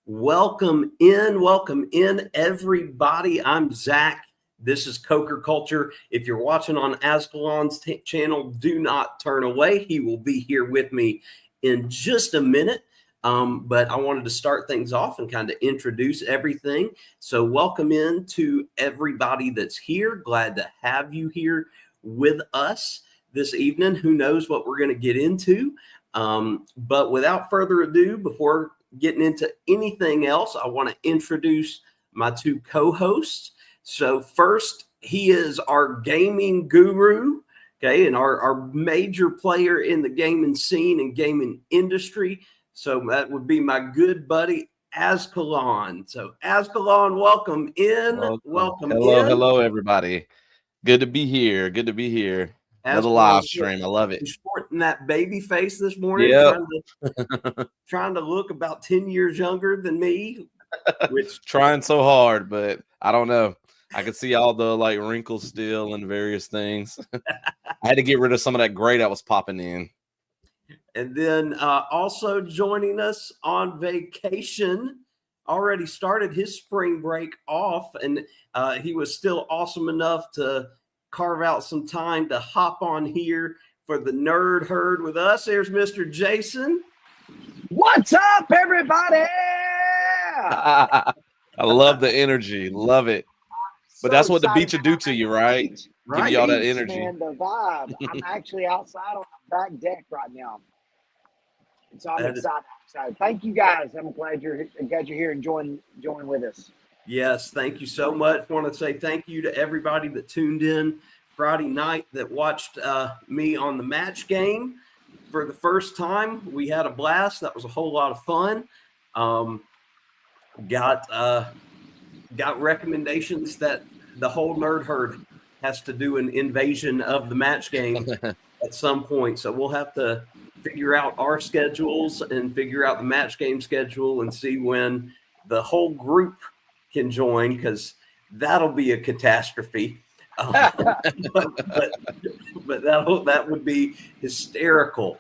Welcome in, everybody. I'm Zach. This is CokerCulture. If you're watching on Azkhalon's channel, do not turn away. He will be here with me in just a minute. But I wanted to start things off and kind of introduce everything. So welcome in to everybody that's here. Glad to have you here with us this evening. Who knows what we're going to get into? But without further ado, before getting into anything else, I want to introduce my two co-hosts. So first, he is our gaming guru, okay, and our major player in the gaming scene and gaming industry. So that would be my good buddy, Azkhalon. So Azkhalon, welcome in. Welcome in. Hello, everybody. Good to be here. Another live stream. I love it. Sporting that baby face this morning, trying to look about 10 years younger than me. Trying so hard, but I don't know. I can see all the wrinkles still and various things. I had to get rid of some of that gray that was popping in. And then also joining us on vacation, already started his spring break off, and he was still awesome enough to carve out some time to hop on here for the Nerd Herd with us. There's Mr. Jason. What's up, everybody? I love the energy. Love it. But that's what the beach will do to you, right? Give you all that energy. And the vibe. I'm actually outside on the back deck right now. So I'm excited. Thank you guys. I'm glad you're here and join with us. Yes, thank you so much. I want to say thank you to everybody that tuned in Friday night that watched me on the match game for the first time. We had a blast. That was a whole lot of fun. Got recommendations that the whole Nerd Herd has to do an invasion of the match game at some point. So we'll have to figure out our schedules and figure out the match game schedule and see when the whole group can join, because that'll be a catastrophe. But that would be hysterical.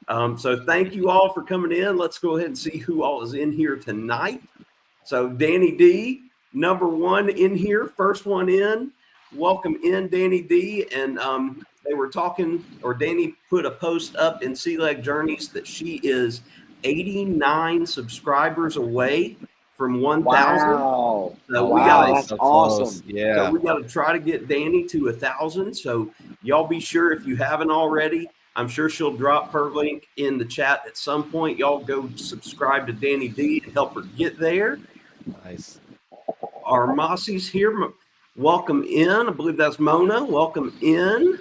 So thank you all for coming in. Let's go ahead and see who all is in here tonight. So Danny D, number one in here, first one in. Welcome in, Danny D. And they were talking, or Danny put a post up in Sea Leg Journeys that she is 89 subscribers away from 1,000. Wow. So that's awesome. Yeah. So we got to try to get Danny to 1,000. So y'all be sure, if you haven't already, I'm sure she'll drop her link in the chat at some point. Y'all go subscribe to Danny D and help her get there. Nice. Our Mossie's here. Welcome in. I believe that's Mona. Welcome in.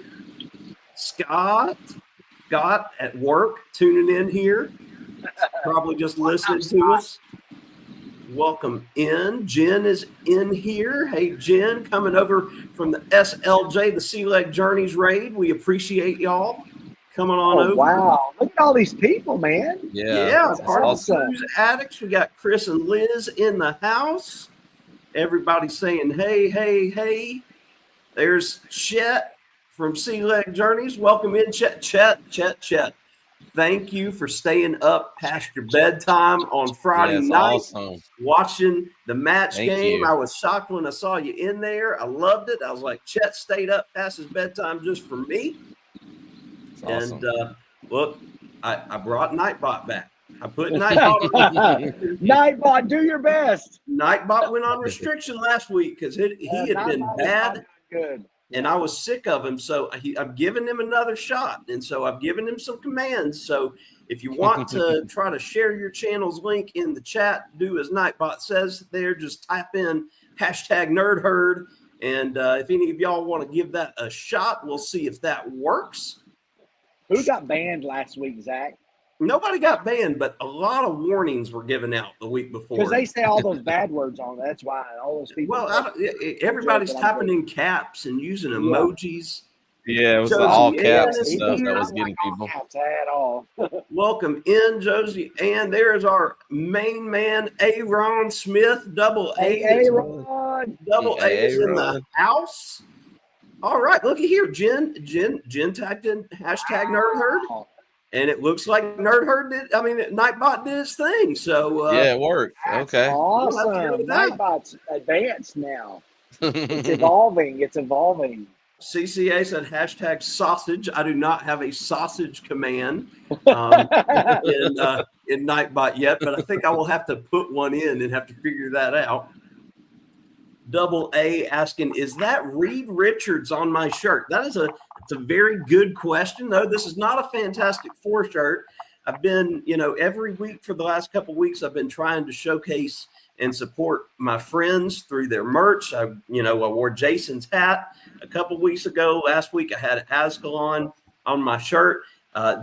Scott at work, tuning in here. Probably just listening to us. Welcome in. Jen is in here. Hey, Jen, coming over from the SLJ, the Sea Leg Journeys raid. We appreciate y'all coming on over. Wow. Look at all these people, man. Yeah. Part of awesome. the Blues Addicts. We got Chris and Liz in the house. Everybody's saying, hey. There's Chet from Sea Leg Journeys. Welcome in, Chet. Thank you for staying up past your bedtime on Friday night, awesome. Watching the match game. You. I was shocked when I saw you in there. I loved it. I was like, Chet stayed up past his bedtime just for me. That's awesome. And look, I brought Nightbot back. I put Nightbot on. Nightbot, do your best. Nightbot went on restriction last week because he had been bad. Good. And I was sick of him, so I've given him another shot, and so I've given him some commands. So if you want to try to share your channel's link in the chat, do as Nightbot says there. Just type in #NerdHerd, and if any of y'all want to give that a shot, we'll see if that works. Who got banned last week, Zach? Nobody got banned, but a lot of warnings were given out the week before. Because they say all those bad words on it. That's why all those people. Well, everybody's typing in caps and using emojis. Yeah, it was all caps and stuff that was getting people. Caps at all. Welcome in, Josie. And there's our main man, Aaron Smith, double A. Aaron. Double A is in the house. All right, looky here. Jen typed in #NerdHerd. And it looks like Nerd Herd did. I mean, Nightbot did its thing. So Yeah, it worked. That's Okay. awesome. We'll have to go with that. Nightbot's advanced now. It's evolving. It's evolving. CCA said hashtag sausage. I do not have a sausage command in Nightbot yet, but I think I will have to put one in and have to figure that out. Double A asking, is that Reed Richards on my shirt? It's a very good question. No, this is not a Fantastic Four shirt. I've been, every week for the last couple of weeks, I've been trying to showcase and support my friends through their merch. I wore Jason's hat a couple weeks ago. Last week I had Azkhalon on my shirt.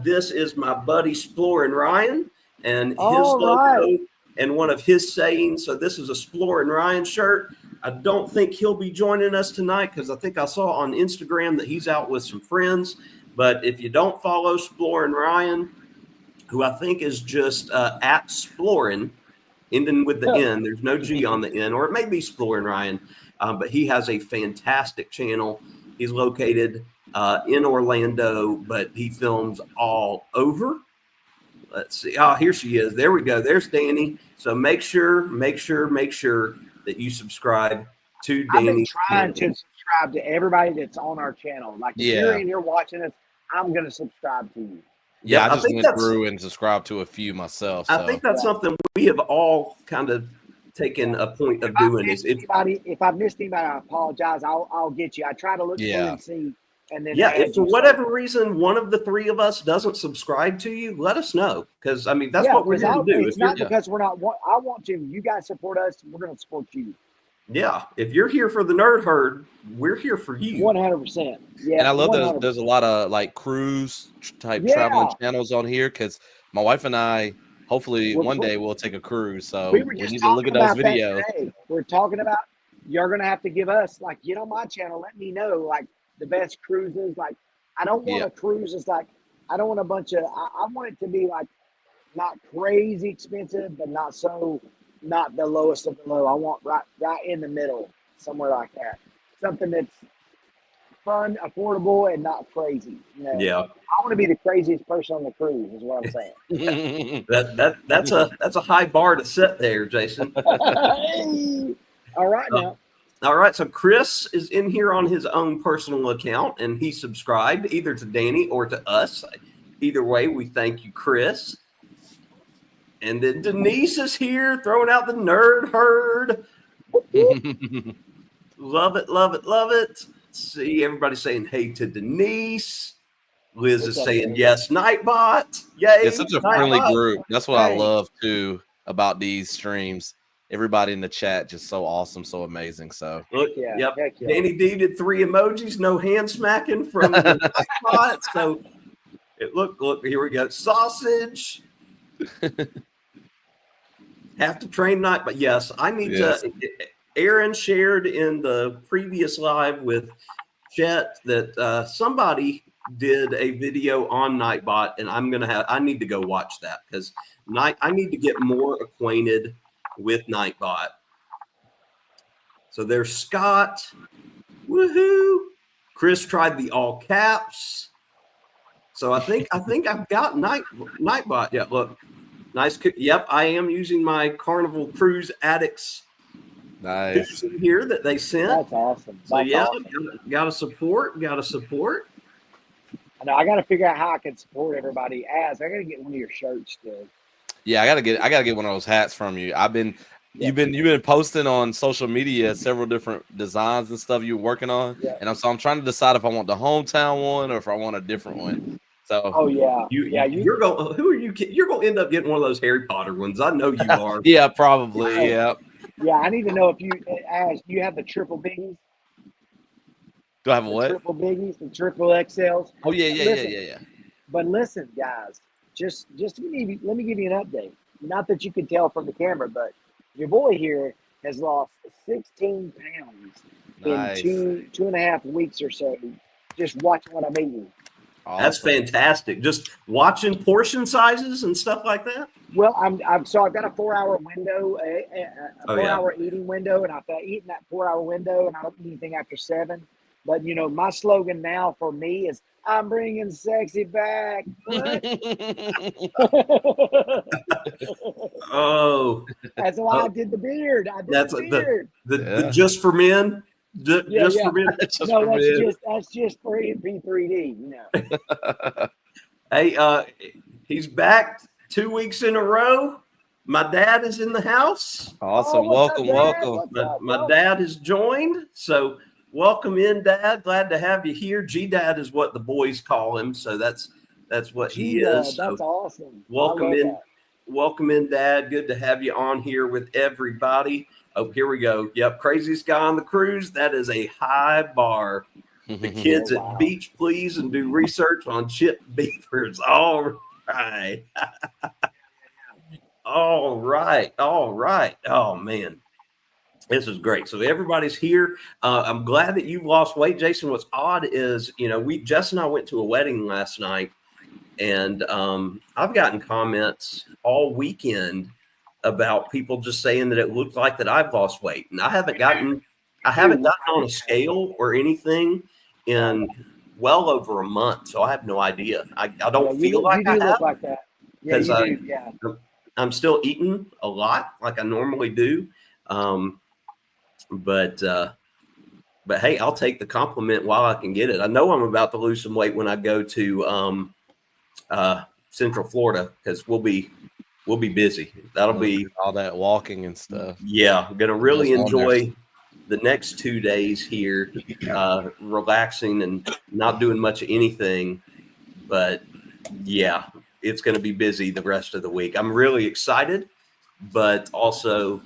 This is my buddy Splorin Ryan and his logo and one of his sayings. So this is a Splorin Ryan shirt. I don't think he'll be joining us tonight because I think I saw on Instagram that he's out with some friends. But if you don't follow Splorin Ryan, who I think is just at Splorin, ending with the N, there's no G on the N, or it may be Splorin Ryan, but he has a fantastic channel. He's located in Orlando, but he films all over. Let's see. Oh, here she is. There we go. There's Danny. So make sure that you subscribe to Danny. I've been trying to subscribe to everybody that's on our channel. Like if you're in here watching us, I'm going to subscribe to you. Yeah, I just went through and subscribed to a few myself. I think that's something we have all kind of taken a point of doing. If I've missed anybody, I apologize. I'll get you. I try to look through and see. And then if for whatever reason one of the three of us doesn't subscribe to you, let us know. Because I mean, that's what we're going to do. It's not because we're not. I want to. You guys support us. We're going to support you. Yeah, if you're here for the Nerd Herd, we're here for you. 100%. Yeah, and I love there's a lot of like cruise type traveling channels on here because my wife and I hopefully one day we'll take a cruise. So we need to look at those videos. We're talking about you're going to have to give us get on my channel. Let me know the best cruises. I don't want a cruise. It's I don't want a bunch of. I want it to be not crazy expensive, but not the lowest of the low. I want right in the middle, somewhere like that. Something that's fun, affordable, and not crazy. Yeah. I want to be the craziest person on the cruise. Is what I'm saying. that's a high bar to set there, Jason. All right now. All right, so Chris is in here on his own personal account, and he subscribed either to Danny or to us. Either way, we thank you, Chris. And then Denise is here throwing out the Nerd Herd. Love it, love it, love it. See, everybody saying hey to Denise. Liz is saying yes, Nightbot. Yay. It's such a friendly group. That's what I love, too, about these streams. Everybody in the chat just so awesome, so amazing. So look, Danny D did 3 emojis, no hand smacking from the Nightbot. So look, here we go. Sausage. Have to train night, but yes, I need to. Aaron shared in the previous live with Chet that somebody did a video on Nightbot, and I need to go watch that because I need to get more acquainted with Nightbot. So there's Scott. Woohoo! Chris tried the all caps. So I think I've got Nightbot. Yeah, look. Nice. Yep, I am using my Carnival Cruise Addicts here that they sent. That's awesome. So gotta support. I know. I gotta figure out how I can support everybody. I gotta get one of your shirts still. Yeah, I gotta get one of those hats from you. You've been posting on social media several different designs and stuff you're working on, and I'm trying to decide if I want the hometown one or if I want a different one. So, you're going. Who are you? You're going to end up getting one of those Harry Potter ones. I know you are. Yeah, probably. Yeah. Yeah, I need to know if you have the triple biggies. Do I have what? Triple biggies, the triple XLs. Oh yeah. But listen, guys, just let me give you an update. Not that you can tell from the camera, but your boy here has lost 16 pounds in 2.5 weeks or so. Just watching what I'm eating. Awesome. That's fantastic. Just watching portion sizes and stuff like that. Well, I've got a 4-hour window, a 4-hour eating window, and I've eaten that 4-hour window, and I don't eat anything after 7. But my slogan now for me is I'm bringing sexy back. What? Oh, That's why I did the beard. I did that's the beard. the just for men. Yeah, Just yeah. for men. Just No, for me. that's just for MP3D. Hey, he's back 2 weeks in a row. My dad is in the house. Awesome. What's up, Welcome, Dad? welcome. What's up? My dad has joined. So welcome in, Dad. Glad to have you here. G-Dad is what the boys call him. So that's what he is. That's So awesome. welcome I love in. that. Welcome in, Dad. Good to have you on here with everybody. Oh, here we go. Yep. Craziest guy on the cruise. That is a high bar. The kids Oh, at wow. Beach Please and do research on chipped beavers. All right. All right. All right. Oh, man. This is great. So everybody's here. I'm glad that you lost weight, Jason. What's odd is, Jess and I went to a wedding last night, and I've gotten comments all weekend about people just saying that it looked like that I've lost weight, and I haven't gotten on a scale or anything in well over a month, so I have no idea. I don't feel like you do I have look like that. Yeah, because you do. Yeah. I'm still eating a lot like I normally do. But hey, I'll take the compliment while I can get it. I know I'm about to lose some weight when I go to Central Florida because we'll be busy. That'll be all that walking and stuff. Yeah, I'm gonna really Goes on there. enjoy the next 2 days here, relaxing and not doing much of anything. But yeah, it's gonna be busy the rest of the week. I'm really excited, but also,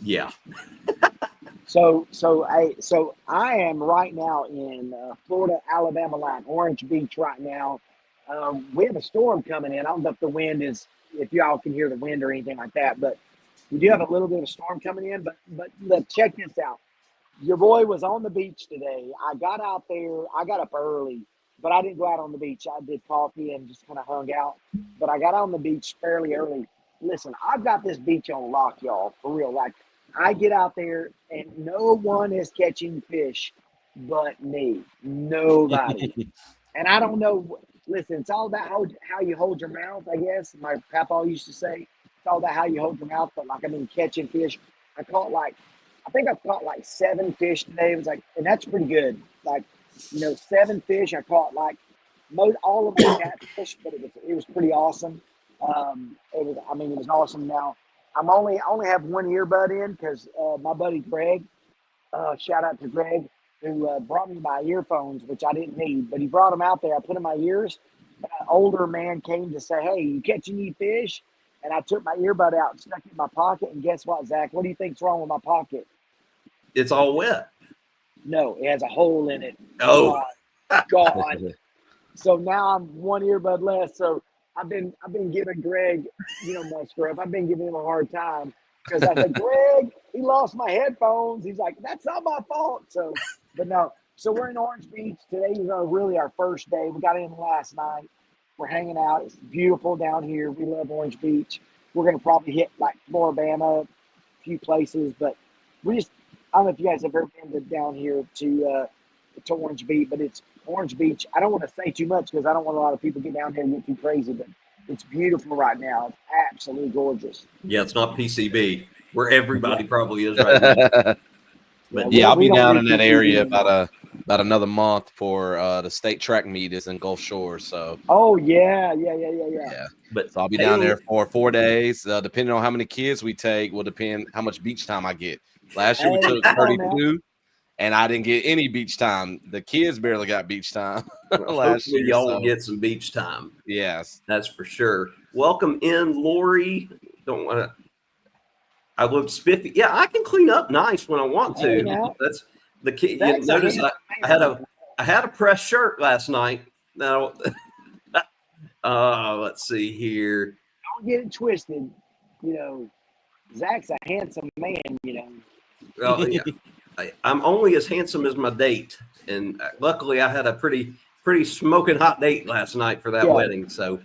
yeah. So I am right now in Florida, Alabama line, Orange Beach right now. We have a storm coming in. I don't know if y'all can hear the wind or anything like that, but we do have a little bit of a storm coming in. But check this out. Your boy was on the beach today. I got out there. I got up early, but I didn't go out on the beach. I did coffee and just kind of hung out. But I got out on the beach fairly early. Listen, I've got this beach on lock, y'all, for real. Like, I get out there and no one is catching fish but me. Nobody. And I don't know. Listen, it's all about how you hold your mouth, I guess. My papa used to say, it's all about how you hold your mouth. But like, catching fish. I think I caught like 7 fish today. It was like, and that's pretty good. Like, 7 fish. I caught like all of them catfish, but it was pretty awesome. It was awesome. Now I only have one earbud in because my buddy Greg, shout out to Greg, who brought me my earphones, which I didn't need, but he brought them out there. I put in my ears. An older man came to say, "Hey, you catching any fish?" And I took my earbud out and stuck it in my pocket. And guess what, Zach? What do you think's wrong with my pocket? It's all wet. No, it has a hole in it. Oh, God. So now I'm one earbud less. So I've been giving Greg, my scrub. I've been giving him a hard time because I said, Greg, he lost my headphones. He's like, that's not my fault. So, but no. So we're in Orange Beach. Today's really our first day. We got in last night. We're hanging out. It's beautiful down here. We love Orange Beach. We're going to probably hit like Floribama, a few places, but I don't know if you guys have ever been down here to Orange Beach, but it's Orange Beach. I don't want to say too much because I don't want a lot of people to get down here and get too crazy, but it's beautiful right now. It's absolutely gorgeous. yeah, it's not PCB where everybody probably is right now. But yeah, I'll be down in that area about another month for the state track meet is in Gulf Shores. So yeah. But so I'll be down there for 4 days. Depending on how many kids we take will depend how much beach time I get. Last year we took 32, and I didn't get any beach time. The kids barely got beach time last year. Y'all will get some beach time. Yes, that's for sure. Welcome in, Lori. Don't want to. I look spiffy. Yeah, I can clean up nice when I want to. That's the key. You notice I had a pressed shirt last night. Now, let's see here. Don't get it twisted. Zach's a handsome man. Well, yeah, I'm only as handsome as my date, and luckily I had a pretty smoking hot date last night for that wedding. So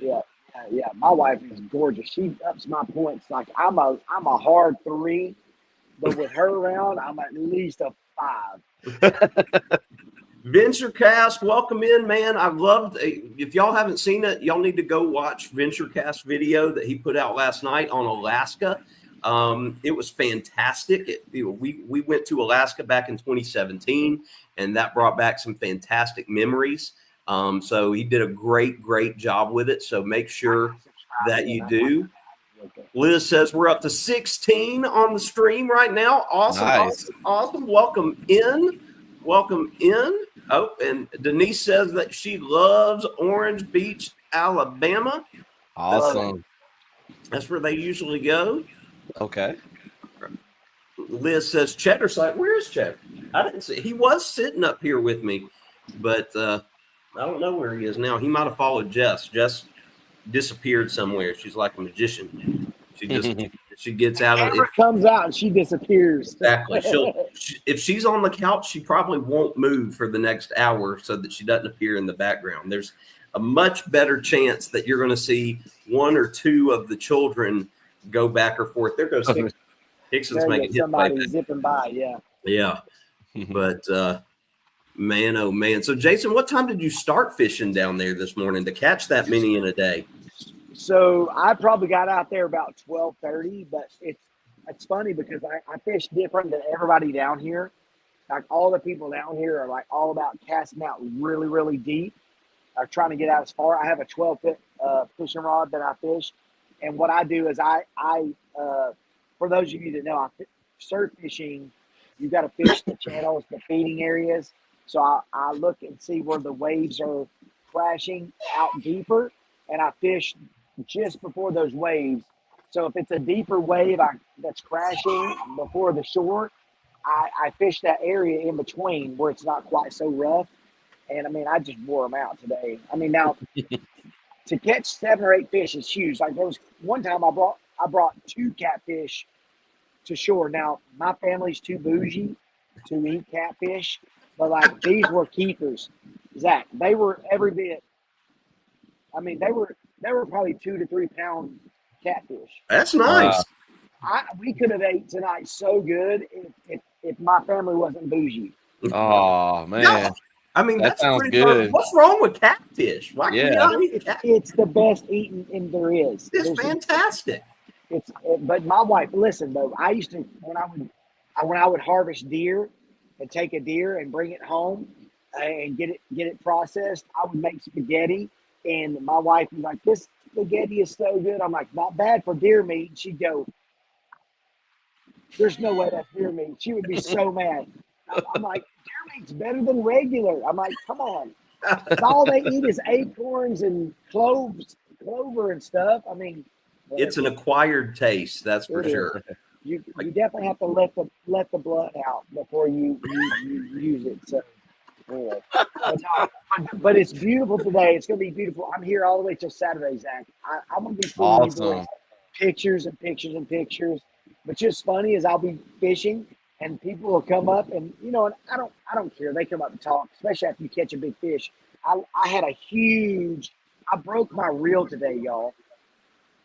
yeah, my wife is gorgeous. She ups my points. Like I'm a hard 3, but with her around, I'm at least a 5. VentureCast, welcome in, man. I loved. If y'all haven't seen it, y'all need to go watch VentureCast video that he put out last night on Alaska. It was fantastic. We went to Alaska back in 2017, and that brought back some fantastic memories. So he did a great job with it. So make sure that you do. Liz says we're up to 16 on the stream right now. Awesome, Nice. awesome. Welcome in. Oh, and Denise says that she loves Orange Beach, Alabama. Awesome. That's where they usually go. Okay. Liz says Cheddar site. Where is Cheddar? I didn't see. He was sitting up here with me, but I don't know where he is now. He might have followed Jess. Jess disappeared somewhere. She's like a magician. She just she gets out of it. Comes out and she disappears. Exactly. If she's on the couch, she probably won't move for the next hour so that she doesn't appear in the background. There's a much better chance that you're going to see one or two of the children go back or forth. There goes Hickson. Hickson's making his somebody play. zipping by. Yeah. But man, oh man. So Jason, what time did you start fishing down there this morning to catch that many in a day? So I probably got out there about 12:30, but it's funny because I fish different than everybody down here. Like all the people down here are like all about casting out really deep. I'm trying to get out as far. I have a 12-foot fishing rod that I fish, and what I do is I for those of you that know, surf fishing, you got to fish the channels, the feeding areas. So I look and see where the waves are crashing out deeper, and I fish just before those waves. So if it's a deeper wave that's crashing before the shore, I fish that area in between where it's not quite so rough. And I mean, I just wore them out today. I mean, now to catch 7 or 8 fish is huge. Like there was one time I brought 2 catfish to shore. Now my family's too bougie to eat catfish, but like these were keepers. Zach, they were every bit. I mean, they were probably 2 to 3 pound catfish. That's nice. We could have ate tonight so good if my family wasn't bougie. Oh man. No. I mean, That that's sounds pretty good. fun. What's wrong with catfish? Why can you Yeah. not eat catfish? It's the best eating in there is. It's fantastic. But my wife, listen though, I used to when I would harvest deer and take a deer and bring it home and get it processed, I would make spaghetti, and my wife was like, "This spaghetti is so good." I'm like, "Not bad for deer meat." And she'd go, "There's no way that's deer meat." She would be so mad. I'm like, "Deer meat's better than regular." I'm like, "Come on." All they eat is acorns and clover and stuff. I mean, It's an acquired taste, that's for sure. You definitely have to let the blood out before you use it. So anyway, but it's beautiful today. It's gonna be beautiful. I'm here all the way till Saturday, Zach. I'm gonna be pulling Awesome. pictures and pictures and pictures. But just funny is I'll be fishing and people will come up and and I don't care. They come up and talk, especially after you catch a big fish. I had I broke my reel today, y'all.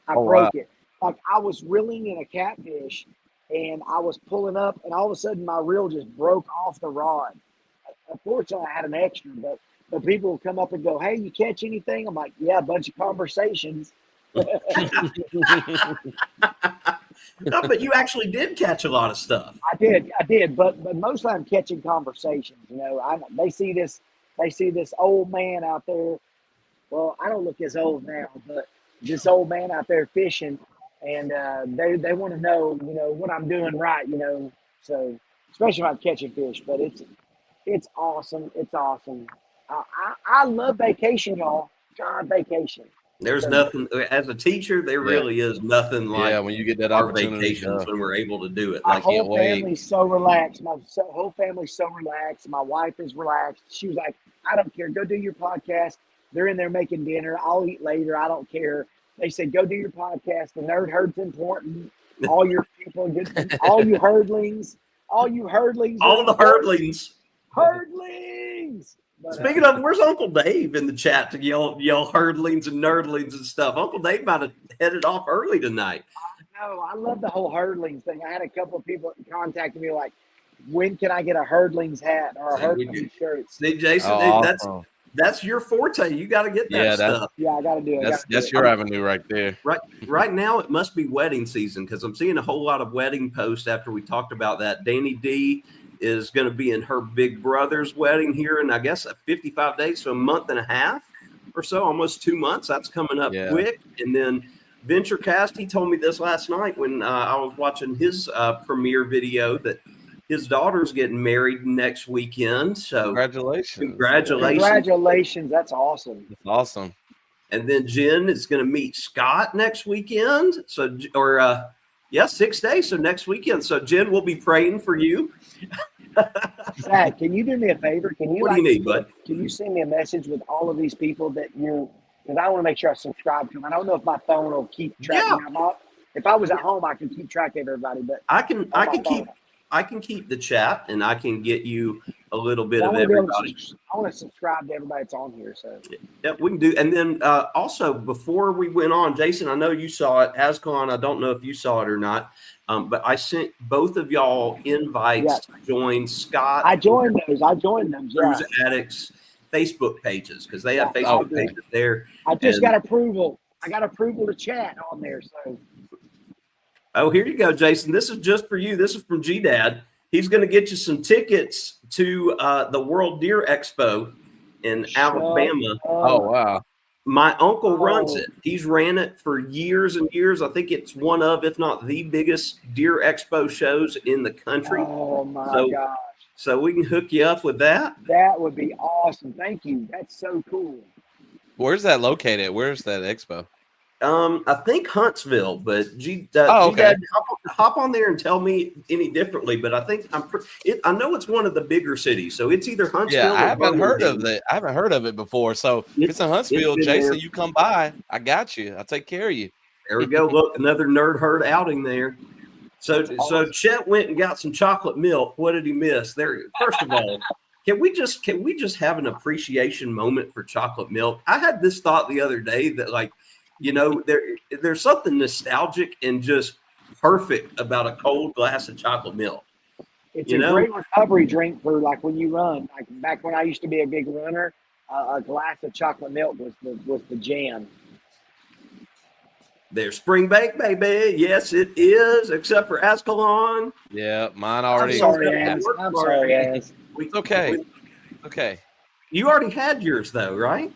I broke it. Like I was reeling in a catfish and I was pulling up and all of a sudden my reel just broke off the rod. Unfortunately, I had an extra, but people will come up and go, "Hey, you catch anything?" I'm like, "Yeah, a bunch of conversations." No, but you actually did catch a lot of stuff. I did, but mostly I'm catching conversations. They see this old man out there. Well, I don't look as old now, but this old man out there fishing, and they want to know, what I'm doing right, So especially when I'm catching fish, but it's awesome. It's awesome. I love vacation, y'all. God, vacation. There's nothing as a teacher. There really is nothing like when you get that our opportunity. vacations when we're able to do it. My Like whole family's so relaxed. My whole family's so relaxed. My wife is relaxed. She was like, "I don't care. Go do your podcast." They're in there making dinner. I'll eat later. I don't care. They said, "Go do your podcast. The nerd herd's important. All your people, all you herdlings, all the herdlings. Herdlings." But, Speaking of, where's Uncle Dave in the chat to yell herdlings and nerdlings and stuff? Uncle Dave might have headed off early tonight. No, I love the whole herdlings thing. I had a couple of people contacting me like, when can I get a Hurdlings hat or a Hurdlings shirt? See, Jason, awesome. that's your forte. You got to get that stuff. Yeah, I got to do it. That's your avenue right there. Right now, it must be wedding season because I'm seeing a whole lot of wedding posts after we talked about that. Danny D is going to be in her big brother's wedding here in, I guess, 55 days, so a month and a half or so, almost 2 months. That's coming up quick. And then VentureCast, he told me this last night when I was watching his premiere video that his daughter's getting married next weekend. So congratulations. That's awesome. That's awesome. And then Jen is going to meet Scott next weekend. So, 6 days. So next weekend. So Jen will be praying for you. Zach, can you do me a favor? What do you need, bud? Can you send me a message with all of these people that because I want to make sure I subscribe to them. I don't know if my phone will keep tracking them up. If I was at home, I could keep track of everybody, but I can keep the chat and I can get you a little bit of everybody. I want to subscribe to everybody that's on here. So yeah, we can do. And then also before we went on, Jason, I know you saw it. Azkhalon, I don't know if you saw it or not, but I sent both of y'all invites to join Scott. I joined them. Cruise Addicts Facebook pages because they have Facebook pages there. I just got approval. I got approval to chat on there. So. Oh, here you go, Jason. This is just for you. This is from G-Dad. He's going to get you some tickets to the World Deer Expo in Alabama. Oh, wow. My uncle runs it. He's ran it for years and years. I think it's one of, if not the biggest deer expo shows in the country. Oh, my gosh. So we can hook you up with that. That would be awesome. Thank you. That's so cool. Where's that located? Where's that expo? I think Huntsville, but okay. Hop on there and tell me any differently. But I think I know it's one of the bigger cities, so it's either Huntsville. Yeah, I haven't heard of it. I haven't heard of it before. So if it's in Huntsville, Jason, you come by. I got you. I'll take care of you. There we go. Look, another nerd herd outing there. So Chet went and got some chocolate milk. What did he miss? There. First of all, can we just have an appreciation moment for chocolate milk? I had this thought the other day that there's something nostalgic and just perfect about a cold glass of chocolate milk. It's a great recovery drink for like when you run. Like back when I used to be a big runner, a glass of chocolate milk was the jam. There's spring bake, baby. Yes, it is, except for Azkhalon. Yeah, mine already. I'm sorry, Az. It's okay. Okay. You already had yours, though, right?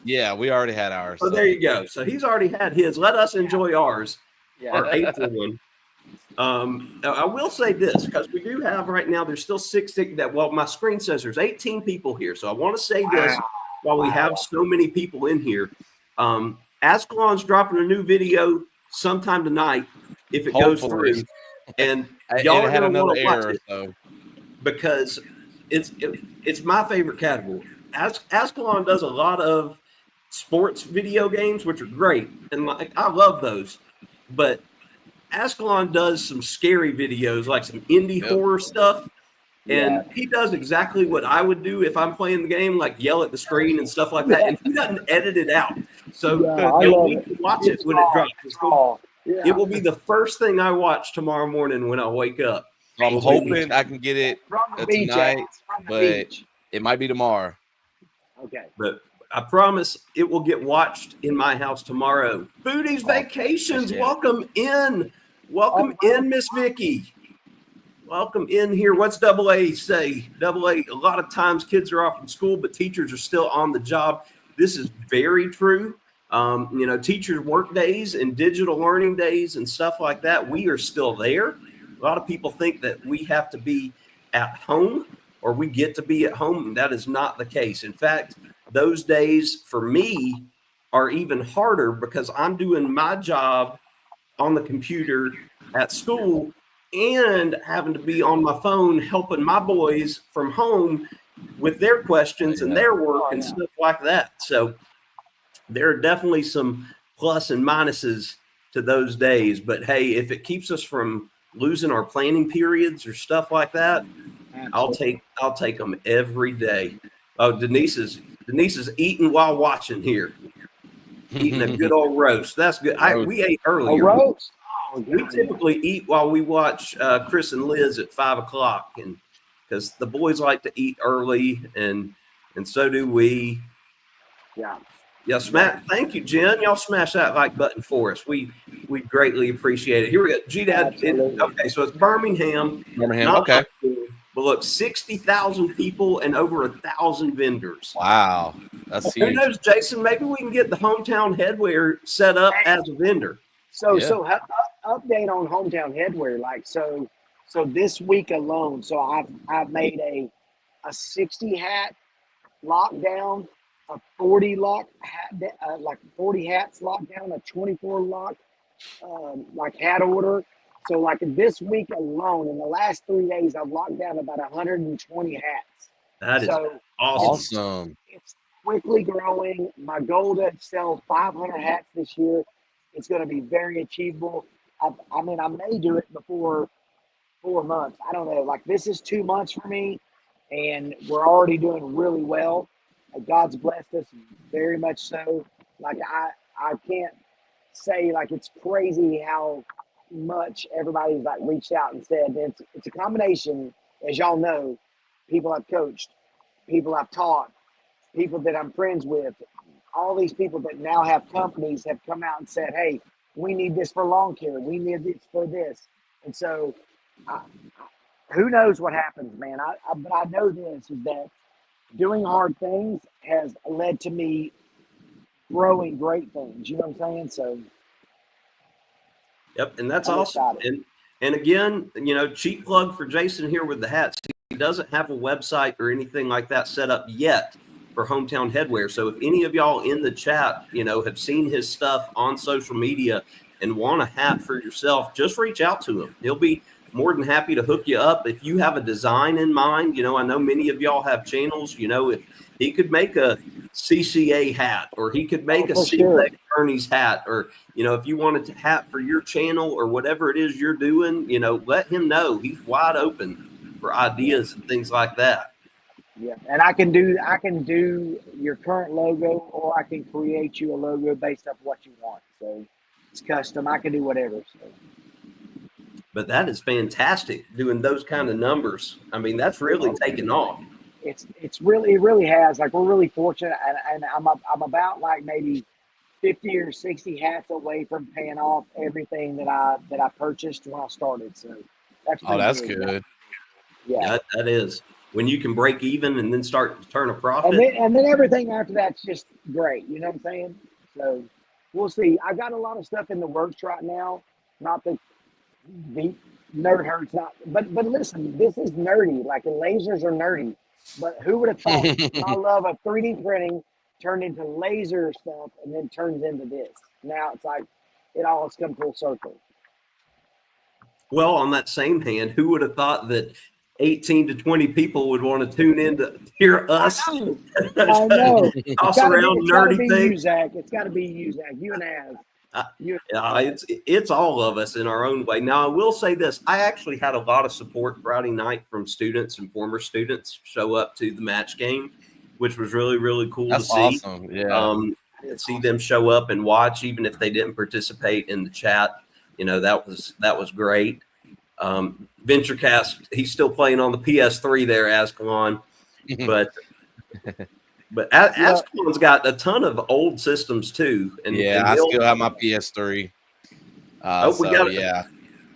Yeah, we already had ours. So there you go. So he's already had his. Let us enjoy ours. Yeah. Our April one. I will say this because we do have right now. There's still 60. My screen says there's 18 people here. So I want to say this while we have so many people in here. Azkhalon's dropping a new video sometime tonight if it goes through, and y'all are going to want to watch it because it's my favorite category. Azkhalon does a lot of sports video games, which are great, and I love those. But Azkhalon does some scary videos, like some indie horror stuff, and he does exactly what I would do if I'm playing the game, like yell at the screen and stuff like that. And he doesn't edit it out, so we can watch it when it drops. It will be the first thing I watch tomorrow morning when I wake up. I'm hoping I can get it tonight, but it might be tomorrow. Okay. But I promise it will get watched in my house tomorrow. Foodies Vacations, welcome in. Welcome in, Miss Vicky. Welcome in here. What's Double A say? Double A, a lot of times kids are off from school, but teachers are still on the job. This is very true. Teachers' work days and digital learning days and stuff like that, we are still there. A lot of people think that we have to be at home or we get to be at home, and that is not the case. In fact, those days for me are even harder because I'm doing my job on the computer at school and having to be on my phone helping my boys from home with their questions and their work and stuff like that. So there are definitely some plus and minuses to those days. But hey, if it keeps us from losing our planning periods or stuff like that, I'll take them every day. Oh, Denise is eating while watching here. Eating a good old roast. That's good. We ate earlier. A roast? We typically eat while we watch Chris and Liz at 5:00, and because the boys like to eat early, and so do we. Yeah. Yes, Matt. Thank you, Jen. Y'all smash that like button for us. We greatly appreciate it. Here we go. G-Dad. Okay, so it's Birmingham. Birmingham. Not Okay. but look, 60,000 people and over 1,000 vendors. Wow, that's Who huge. knows, Jason? Maybe we can get the Hometown Headwear set up as a vendor. So update on Hometown Headwear. Like so this week alone. So I've made a 60 hat lockdown, a 40 lock hat, like 40 hats lockdown, a 24 lock like hat order. So like this week alone, in the last 3 days, I've locked down about 120 hats. That is awesome. It's quickly growing. My goal to sell 500 hats this year. It's going to be very achievable. I mean, I may do it before 4 months. I don't know. Like this is 2 months for me, and we're already doing really well. God's blessed us very much so. Like I can't say like it's crazy how much everybody's like reached out and said it's a combination, as y'all know, people I've coached, people I've taught, people that I'm friends with, all these people that now have companies have come out and said, hey, we need this for lawn care, we need this for this. And so who knows what happens, man. But I know this is that doing hard things has led to me growing great things. You know what I'm saying? So yep, and that's awesome. And again, you know, cheap plug for Jason here with the hats. He doesn't have a website or anything like that set up yet for Hometown Headwear. So if any of y'all in the chat, you know, have seen his stuff on social media and want a hat for yourself, just reach out to him. He'll be more than happy to hook you up. If you have a design in mind, you know, I know many of y'all have channels, you know, if he could make a CCA hat, or he could make a C-Leg Bernie's hat, or, you know, if you wanted to hat for your channel or whatever it is you're doing, you know, let him know. He's wide open for ideas and things like that. Yeah, and I can do your current logo, or I can create you a logo based off what you want. So it's custom. I can do whatever. So. But that is fantastic, doing those kind of numbers. I mean, that's really taken off. It really has. Like, we're really fortunate, and I'm about like maybe 50 or 60 hats away from paying off everything that I purchased when I started. So that's good. Yeah, that is when you can break even and then start to turn a profit. And then everything after that's just great. You know what I'm saying? So we'll see. I got a lot of stuff in the works right now. Not that the nerd hurts, not, but listen, this is nerdy. Like, lasers are nerdy. But who would have thought my love of 3D printing turned into laser stuff and then turns into this? Now it's like it all has come full circle. Well, on that same hand, who would have thought that 18 to 20 people would want to tune in to hear us I know. toss around nerdy things? It's got to be you, Zach. You and Az. It's all of us in our own way. Now, I will say this. I actually had a lot of support Friday night from students and former students show up to the match game, which was really, really cool to see. Awesome. Yeah. See them show up and watch, even if they didn't participate in the chat. You know, that was great. VentureCast, he's still playing on the PS3 there, Azkhalon. But Azkhalon's got a ton of old systems too. And I still have my PS3.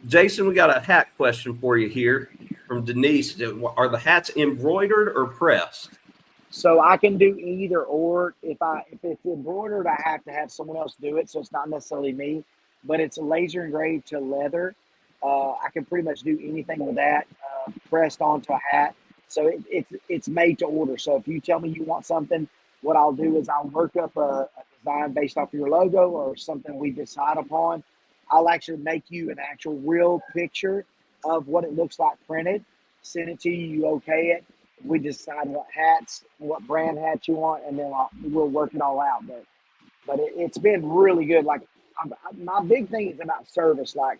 Jason, we got a hat question for you here from Denise. Are the hats embroidered or pressed? So I can do either or. If it's embroidered, I have to have someone else do it, so it's not necessarily me. But it's laser engraved to leather. I can pretty much do anything with that pressed onto a hat. So it's made to order. So if you tell me you want something, what I'll do is I'll work up a design based off your logo or something we decide upon. I'll actually make you an actual real picture of what it looks like printed, send it to you, you okay it. We decide what brand hats you want, and then we'll work it all out. But it's been really good. Like, my big thing is about service, like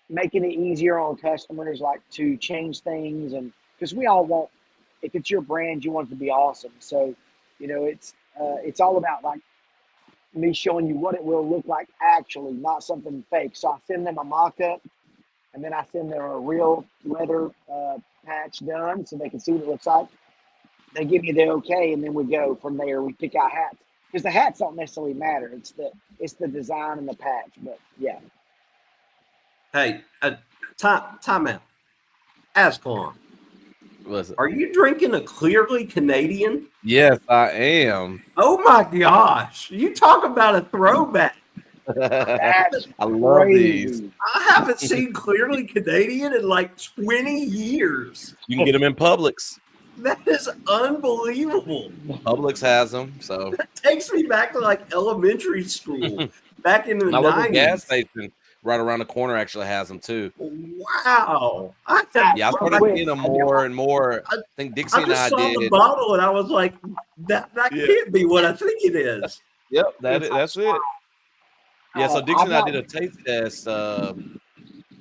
making it easier on customers, like to change things, and because we all want, if it's your brand, you want it to be awesome. So, you know, it's all about like me showing you what it will look like actually, not something fake. So I send them a mock-up, and then I send them a real leather patch done so they can see what it looks like. They give me the okay, and then we go from there. We pick out hats because the hats don't necessarily matter. It's the design and the patch. But yeah. Hey, time out. Azkhalon, Listen. are you drinking a clearly Canadian? Yes, I am. Oh my gosh! You talk about a throwback. That's I love these. crazy. I haven't seen clearly Canadian in like 20 years. You can get them in Publix. That is unbelievable. Publix has them, so That takes me back to like elementary school, back in the my local 90s. gas station right around the corner actually has them too. Wow. Yeah, I started seeing them more and more. I think Dixie I and I just saw the did. bottle and I was like, that Yeah. can't be what I think it is. Yep, that's it. Yeah, so Dixie and I did a taste test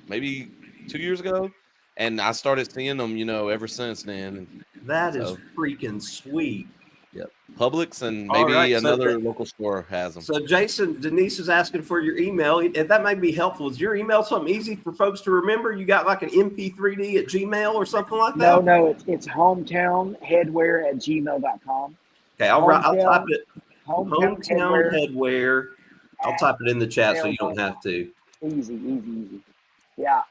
maybe 2 years ago, and I started seeing them, ever since then. That is freaking sweet. Yep, Publix and All maybe right, another local store has them. So Jason, Denise is asking for your email. If that might be helpful. Is your email something easy for folks to remember? You got like an MP3D at Gmail or something like that? No, it's hometownheadwear@gmail.com. Okay, I'll type it. Hometown Hometown Headwear. I'll type it in the chat so you don't have to. Easy. Yeah.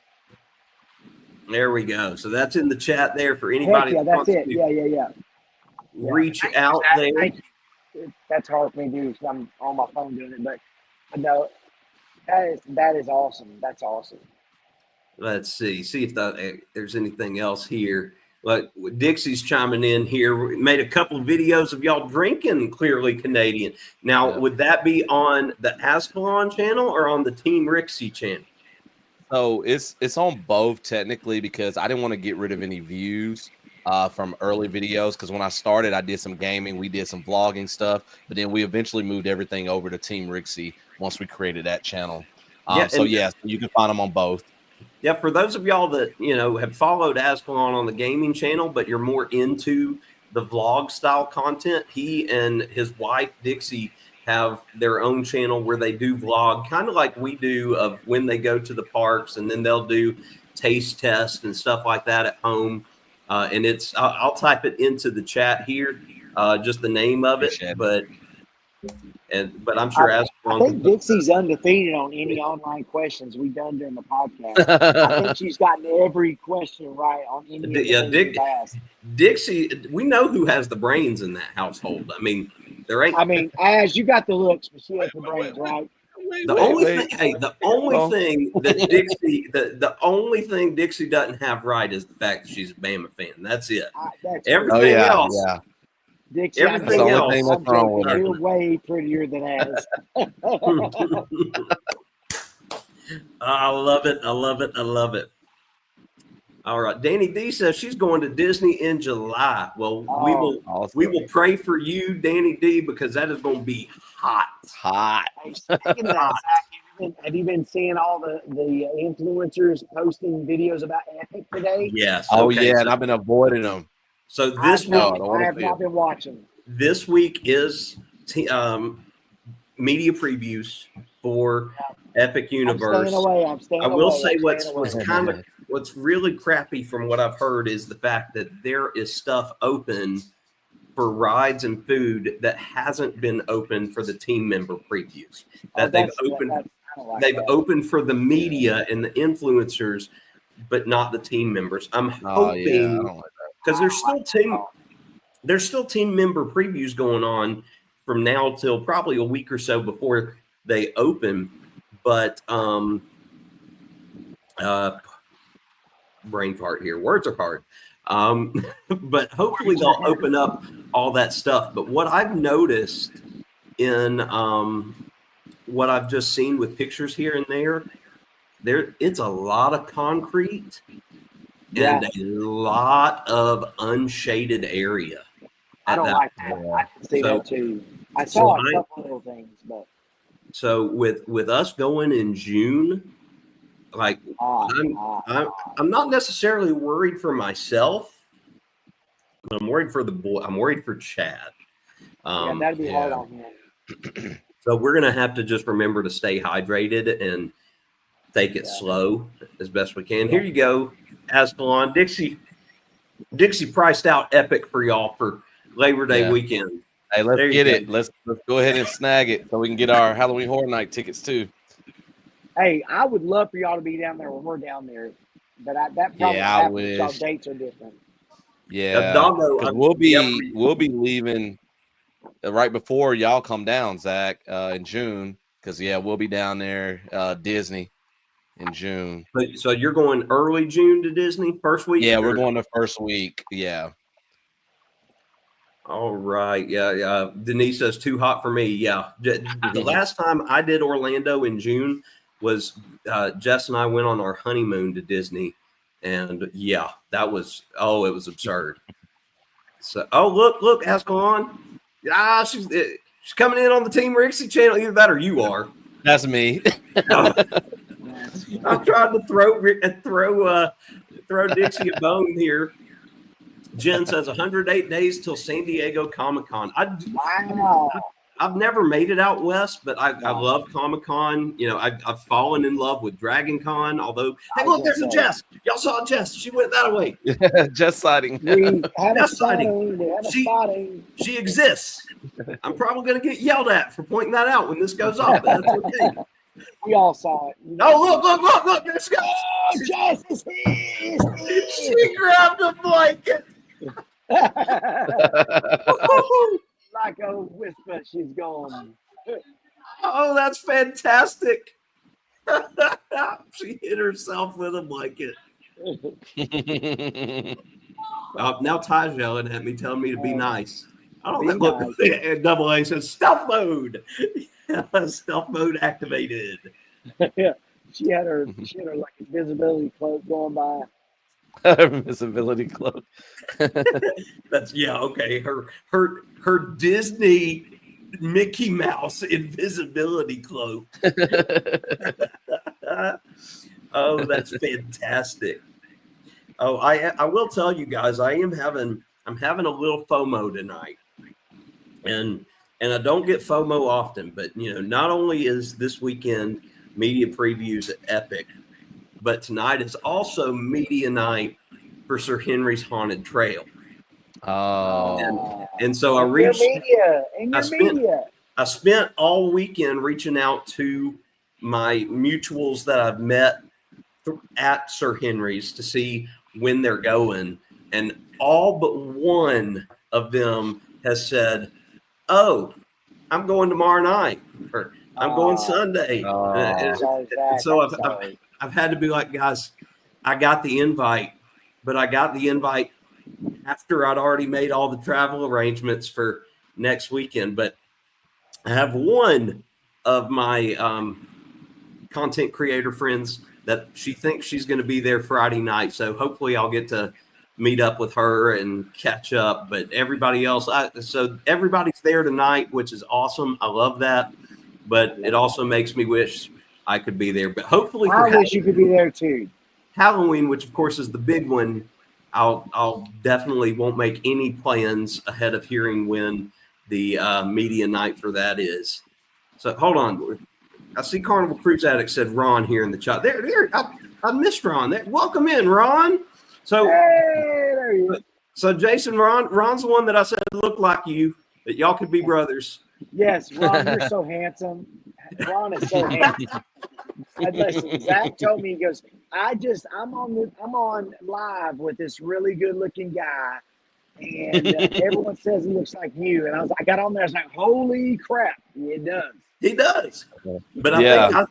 There we go. So that's in the chat there for anybody. Yeah, that's it. Yeah. Reach out there. That's hard for me to do because I'm on my phone doing it, but no, that is awesome. That's awesome. Let's see if there's anything else here. Like Dixie's chiming in here. We made a couple of videos of y'all drinking clearly Canadian. Now, would that be on the Azkhalon channel or on the Team Rixie channel? So it's on both technically because I didn't want to get rid of any views from early videos because when I started, I did some gaming, we did some vlogging stuff, but then we eventually moved everything over to Team Rixie once we created that channel. So yes, you can find them on both. Yeah, for those of y'all that have followed Azkhalon on the gaming channel, but you're more into the vlog style content, he and his wife Dixie have their own channel where they do vlog, kind of like we do of when they go to the parks, and then they'll do taste tests and stuff like that at home. And I'll type it into the chat here, just the name of it, but I'm sure I think Dixie's undefeated on any online questions we've done during the podcast. I think she's gotten every question right on any of the asked. Dixie, we know who has the brains in that household. I mean, there ain't. I mean, as you got the looks, but she has the brains, right? The only thing Dixie doesn't have right is the fact that she's a Bama fan. That's it. Everything else. Yeah. Dixie, everything else. You're way prettier than Az. I love it. All right. Danny D says she's going to Disney in July. Well, we will pray for you, Danny D, because that is going to be hot. Hey, speaking of that, Zach, have you been seeing all the influencers posting videos about Epic today? Yes. And I've been avoiding them. So this week, I have not been watching. This week is media previews for Epic Universe. I'm staying away. I will say what's really crappy from what I've heard is the fact that there is stuff open for rides and food that hasn't been open for the team member previews. They've opened for the media and the influencers, but not the team members. I'm hoping because there's still team member previews going on from now till probably a week or so before they open. But brain fart here. Words are hard. But hopefully they'll open up all that stuff. But what I've noticed in what I've just seen with pictures here and there, it's a lot of concrete and a lot of unshaded area. I don't like that. I can see that too. I saw a couple little things, but so with us going in June, like I'm not necessarily worried for myself, but I'm worried for the boy. I'm worried for Chad. That'd be hard on him. So we're gonna have to just remember to stay hydrated, and take it slow as best we can. Here you go, Azkhalon. Dixie priced out Epic for y'all for Labor Day weekend. Hey, let's get it. Let's go ahead and snag it so we can get our Halloween Horror Night tickets too. Hey, I would love for y'all to be down there when we're down there, but that probably happens. Y'all dates are different. Yeah, because we'll be leaving right before y'all come down, Zach, in June. Because we'll be down there, Disney, in June. So you're going early June to Disney, first week? Yeah, we're going the first week. Yeah. All right. Yeah. Denise says too hot for me. Yeah. The last time I did Orlando in June was Jess and I went on our honeymoon to Disney. And that was, it was absurd. So, look, Azkhalon. She's coming in on the Team Rixie channel. Either that or you are. That's me. I'm trying to throw Dixie a bone here. Jen says 108 days till San Diego Comic-Con. Wow. I've never made it out west, but I love Comic-Con. You know, I've fallen in love with Dragon Con. Although, hey, look, there's a Jess. Y'all saw Jess. She went that way. Jess sighting. We had a sighting. She exists. I'm probably going to get yelled at for pointing that out when this goes off. But that's okay. We all saw it. Oh, look. There's Jess is here. She grabbed a blanket. Like a whisper, she's gone. Oh, that's fantastic. She hit herself with a blanket. Now Ty's yelling at me, telling me to be nice. I don't think. Look, Double A says stealth mode. Stealth mode activated. Yeah, she had her like invisibility cloak going by. Invisibility cloak. That's okay. Her Disney Mickey Mouse invisibility cloak. Oh, that's fantastic. Oh, I will tell you guys, I'm having a little FOMO tonight. And I don't get FOMO often, but not only is this weekend media previews at Epic, but tonight is also media night for Sir Henry's Haunted Trail. Oh, and so I spent all weekend reaching out to my mutuals that I've met at Sir Henry's to see when they're going, and all but one of them has said, "Oh, I'm going tomorrow night," or "I'm going Sunday." And so I've had to be like, guys, I got the invite, but I got the invite after I'd already made all the travel arrangements for next weekend. But I have one of my content creator friends that she thinks she's going to be there Friday night. So hopefully I'll get to meet up with her and catch up. But everybody else, so everybody's there tonight, which is awesome. I love that. But it also makes me wish I could be there. But hopefully I wish you could be there too. Halloween, which of course is the big one, I'll definitely won't make any plans ahead of hearing when the media night for that is. So hold on. I see Carnival Cruise Addict said Ron here in the chat. There. I missed Ron. Welcome in, Ron. So, there you go. So Jason, Ron's the one that I said looked like you, that y'all could be brothers. Yes, Ron, you're so handsome. Ron is so handsome. Listen, Zach told me, he goes, I'm on live with this really good looking guy, and everyone says he looks like you. And I got on there, I was like, holy crap, it does. He does. But I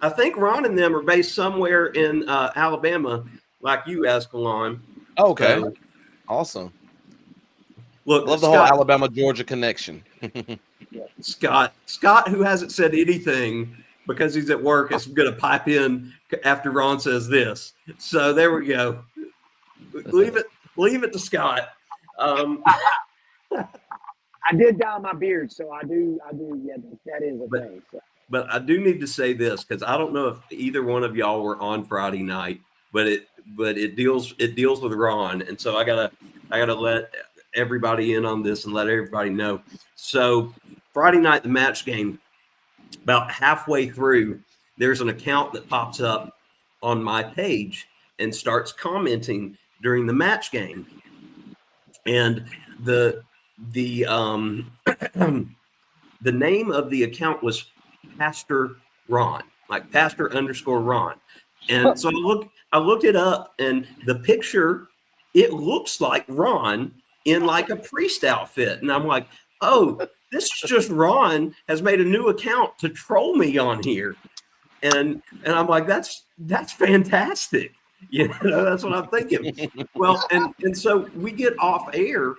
think Ron and them are based somewhere in Alabama, like you, Azkhalon. Okay. So, awesome. Look, love the whole Alabama Georgia connection. Scott, who hasn't said anything because he's at work, is going to pipe in after Ron says this. So there we go. Leave it to Scott. I did dye my beard, so I do. Yeah, that is a thing. So. But I do need to say this because I don't know if either one of y'all were on Friday night, but it deals with Ron, and so I gotta let everybody in on this and let everybody know. So Friday night, the match game, about halfway through, there's an account that pops up on my page and starts commenting during the match game. And the the name of the account was Pastor Ron, like Pastor _ Ron. And so I looked it up, and the picture, it looks like Ron in like a priest outfit. And I'm like, oh, this is just Ron has made a new account to troll me on here. And I'm like, that's fantastic. You know, that's what I'm thinking. Well, and so we get off air,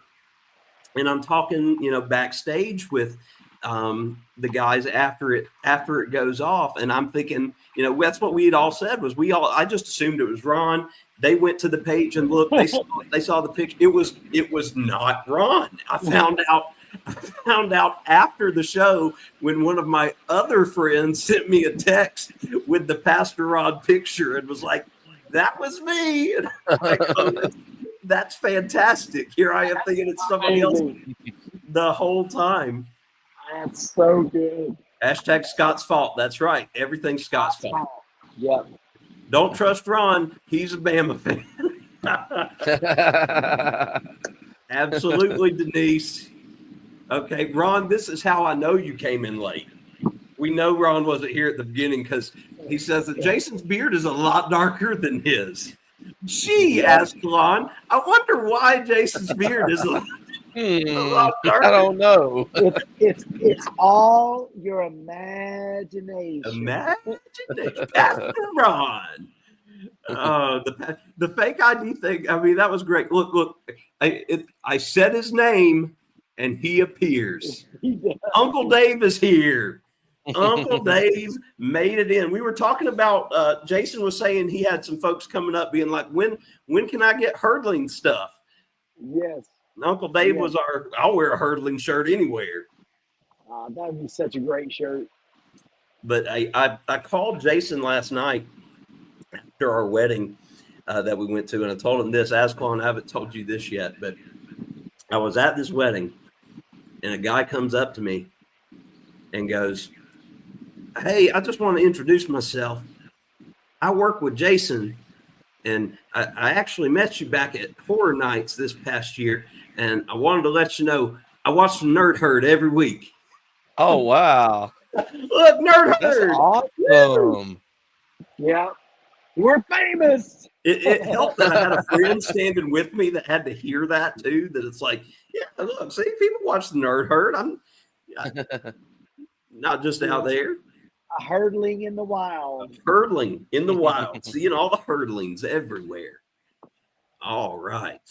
and I'm talking, you know, backstage with the guys after it goes off, and I'm thinking, you know, that's what we had all said was I just assumed it was Ron. They went to the page and looked. They saw the picture. It was not Ron. I found out after the show when one of my other friends sent me a text with the Pastor Ron picture and was like, "That was me." And I'm like, oh, that's fantastic. Here I am thinking it's somebody else the whole time. That's so good. Hashtag Scott's fault. That's right. Everything's Scott's fault. Yep. Don't trust Ron. He's a Bama fan. Absolutely, Denise. Okay, Ron, this is how I know you came in late. We know Ron wasn't here at the beginning because he says that Jason's beard is a lot darker than his. Gee, Azkhalon, I wonder why Jason's beard is a lot darker. I don't know. It's all your imagination. Imagination. Pastor Ron. The fake ID thing. I mean, that was great. Look. I said his name, and he appears. Uncle Dave is here. Uncle Dave made it in. We were talking about. Jason was saying he had some folks coming up, being like, "When can I get hurdling stuff?" Yes. And Uncle Dave was I'll wear a hurdling shirt anywhere. That would be such a great shirt. But I called Jason last night after our wedding that we went to, and I told him this. Azkhalon, I haven't told you this yet, but I was at this wedding, and a guy comes up to me and goes, "Hey, I just want to introduce myself. I work with Jason, and I actually met you back at Horror Nights this past year, and I wanted to let you know I watch the Nerd Herd every week." Oh, wow. Look, Nerd Herd. Awesome. Yeah. We're famous. It helped that I had a friend standing with me that had to hear that too. That it's like, yeah, look, see, people watch the Nerd Herd. I'm not just out there. A hurdling in the wild. Hurdling in the wild. Seeing all the hurdlings everywhere. All right.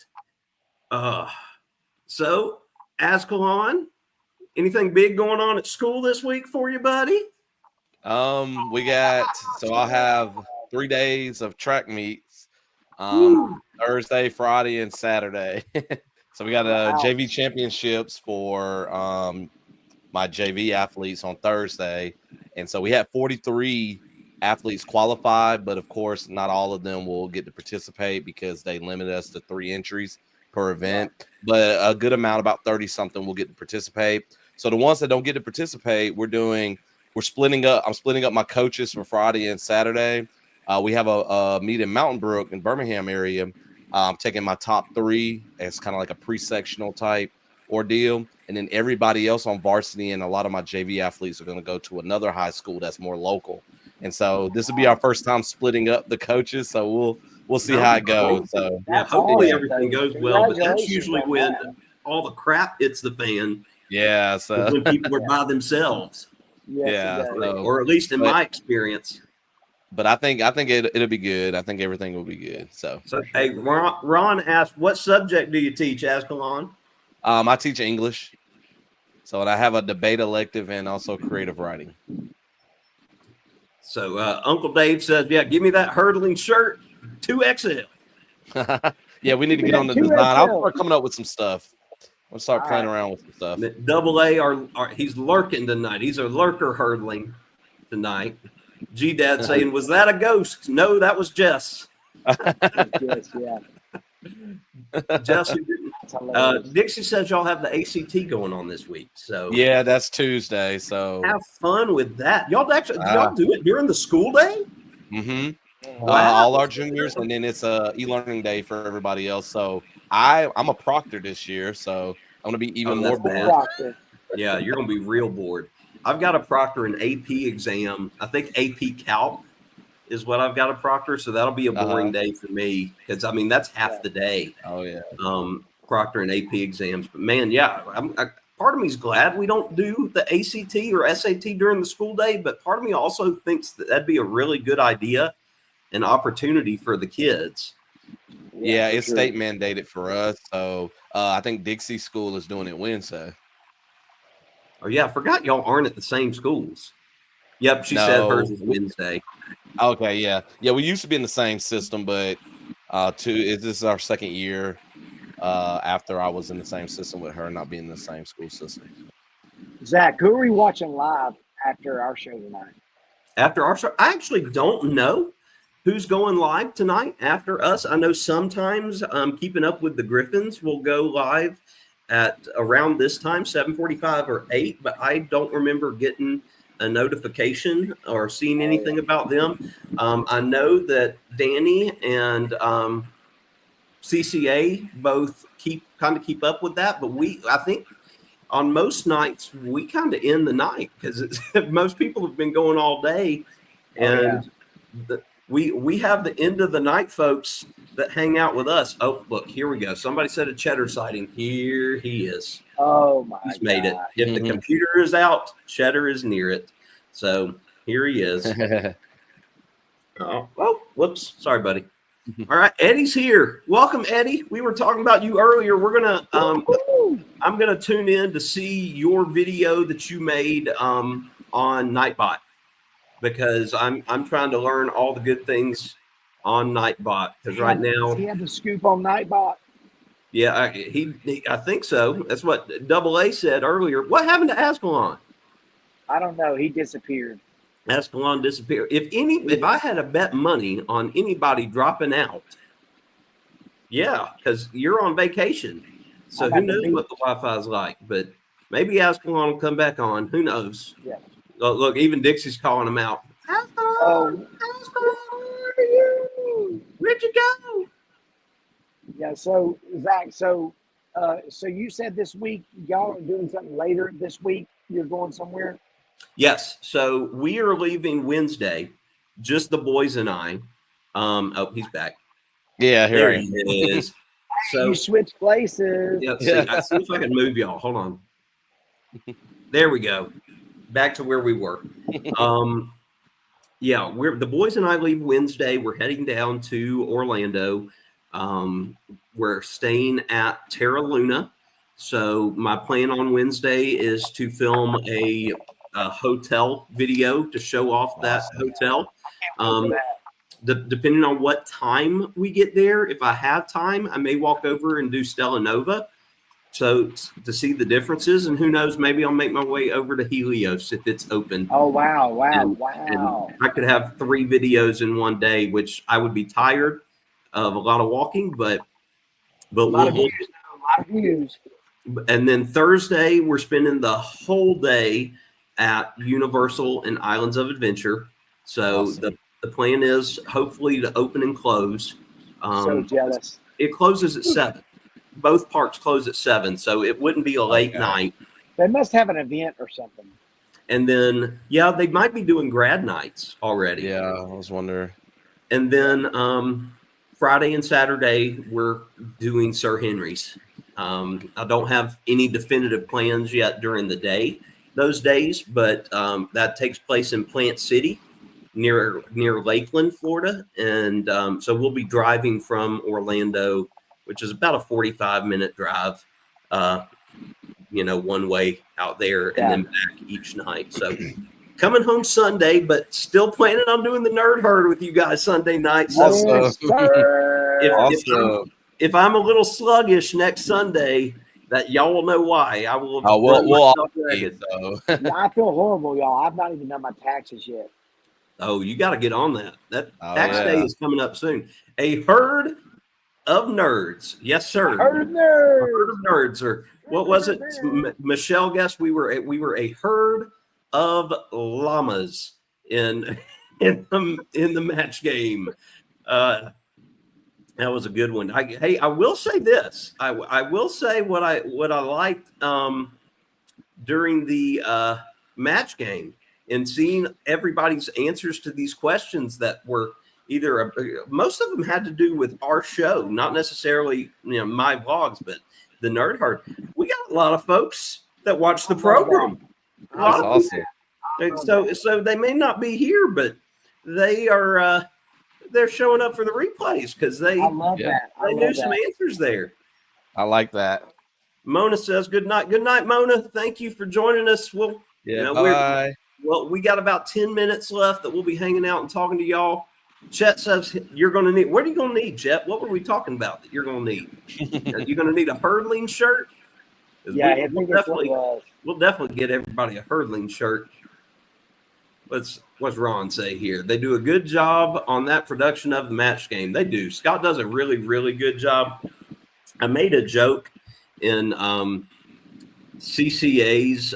So, Azkhalon, anything big going on at school this week for you, buddy? I'll have 3 days of track meets. Thursday, Friday, and Saturday. So we got JV championships for my JV athletes on Thursday. And so we had 43 athletes qualified, but of course, not all of them will get to participate because they limit us to 3 entries per event. But a good amount, about 30 something, will get to participate. So the ones that don't get to participate, we're splitting up. I'm splitting up my coaches for Friday and Saturday. We have a meet in Mountain Brook in Birmingham area. I'm taking my top 3 as kind of like a pre-sectional type ordeal. And then everybody else on varsity and a lot of my JV athletes are going to go to another high school that's more local. And so this will be our first time splitting up the coaches. So we'll see how it goes. So yeah, hopefully everything goes well. But that's usually when all the crap hits the fan. Yeah. So when people are by themselves. Yes, or at least in my experience. But I think it'll be good. I think everything will be good. So hey, Ron asked, what subject do you teach, Azkhalon? I teach English. So and I have a debate elective and also creative writing. So Uncle Dave says, yeah, give me that hurdling shirt, 2XL. Yeah, we need to get on the design. I'll start coming up with some stuff. We'll start playing around with some stuff. AA he's lurking tonight. He's a lurker hurdling tonight. G-Dad saying, was that a ghost? No, that was Jess. Yes, yeah. Jess That's hilarious. Dixie says y'all have the ACT going on this week. So Yeah, that's Tuesday. So have fun with that. Y'all actually do y'all do it during the school day? Mm-hmm. Wow. All our juniors, and then it's a e-learning day for everybody else. So I'm a proctor this year, so I'm gonna be even more that's bad. bored. Proctor. Yeah, you're gonna be real bored. I've got to proctor an AP exam. I think AP Calc is what I've got to proctor, so that'll be a boring day for me because I mean that's half the day. Oh yeah. Proctor and AP exams, but man, yeah, part of me is glad we don't do the ACT or SAT during the school day, but part of me also thinks that that'd be a really good idea, an opportunity for the kids. Yeah, it's state mandated for us. So I think Dixie School is doing it Wednesday. Oh yeah, I forgot y'all aren't at the same schools. Yep, she said hers is Wednesday. Okay, yeah. We used to be in the same system, but this is our second year after I was in the same system with her, not being in the same school system. Zach, who are we watching live after our show tonight? After our show, I actually don't know who's going live tonight after us. I know sometimes Keeping Up with the Griffins will go live at around this time, 7:45 or 8, but I don't remember getting a notification or seeing anything about them. I know that Danny and CCA both keep up with that, but I think on most nights we kind of end the night because most people have been going all day, and we have the end of the night folks that hang out with us. Oh, look, here we go. Somebody said a Cheddar sighting. Here he is. Oh my! He's made it. If the computer is out, Cheddar is near it. So here he is. Oh, whoops. Sorry, buddy. All right, Eddie's here. Welcome, Eddie. We were talking about you earlier. We're gonna I'm gonna tune in to see your video that you made on Nightbot because I'm trying to learn all the good things on Nightbot because right now he had the scoop on Nightbot. Yeah, I think so. That's what Double A said earlier. What happened to Azkhalon? I don't know. He disappeared. Azkhalon disappeared. If I had to bet money on anybody dropping out, yeah, because you're on vacation. So who knows what the Wi-Fi is like? But maybe Azkhalon will come back on. Who knows? Yeah. Look, even Dixie's calling him out. Azkhalon, where'd you go? Yeah. So Zach, so you said this week y'all are doing something later this week. You're going somewhere. Yes. So we are leaving Wednesday, just the boys and I. Oh, he's back. Yeah, there he is. So you switch places. Yeah, see if I can move y'all. Hold on. There we go. Back to where we were. Yeah, the boys and I leave Wednesday. We're heading down to Orlando. We're staying at Terra Luna. So my plan on Wednesday is to film a hotel video to show off that hotel. Depending on what time we get there, if I have time, I may walk over and do Stella Nova. So to see the differences, and who knows, maybe I'll make my way over to Helios if it's open. Oh, wow. And I could have 3 videos in one day, which I would be tired of a lot of walking, but a lot of views. And then Thursday, we're spending the whole day at Universal and Islands of Adventure. So awesome. The plan is hopefully to open and close. So jealous. It closes at 7. Both parks close at 7, so it wouldn't be a late night. They must have an event or something. And then, yeah, they might be doing grad nights already. Yeah, I was wondering. And then Friday and Saturday, we're doing Sir Henry's. I don't have any definitive plans yet during the day, those days, but that takes place in Plant City near Lakeland, Florida. And so we'll be driving from Orlando, which is about a 45-minute drive, one way out there and then back each night. So coming home Sunday, but still planning on doing the Nerd Herd with you guys Sunday night. So if I'm a little sluggish next Sunday, that y'all will know why. I will. I feel horrible, y'all. I've not even done my taxes yet. Oh, you got to get on that. That tax day is coming up soon. A herd of Nerds. Yes, sir. Herd of nerds. A herd of nerds, or what was it? Michelle guessed we were a herd of llamas in the match game. That was a good one. I will say this. I will say what I liked during the match game, and seeing everybody's answers to these questions that were either most of them had to do with our show, not necessarily my vlogs, but the Nerd Herd. We got a lot of folks that watch the program. That's awesome. So they may not be here, but they are they're showing up for the replays because they knew some answers there. I like that. Mona says good night. Good night, Mona. Thank you for joining us. Bye. We got about 10 minutes left that we'll be hanging out and talking to y'all. Chet says you're going to need. What are you going to need, Chet? What were we talking about that you're going to need? Are you going to need a hurdling shirt? Yeah, we'll definitely get everybody a hurdling shirt. What's Ron say here? They do a good job on that production of the match game. They do. Scott does a really, really good job. I made a joke in CCA's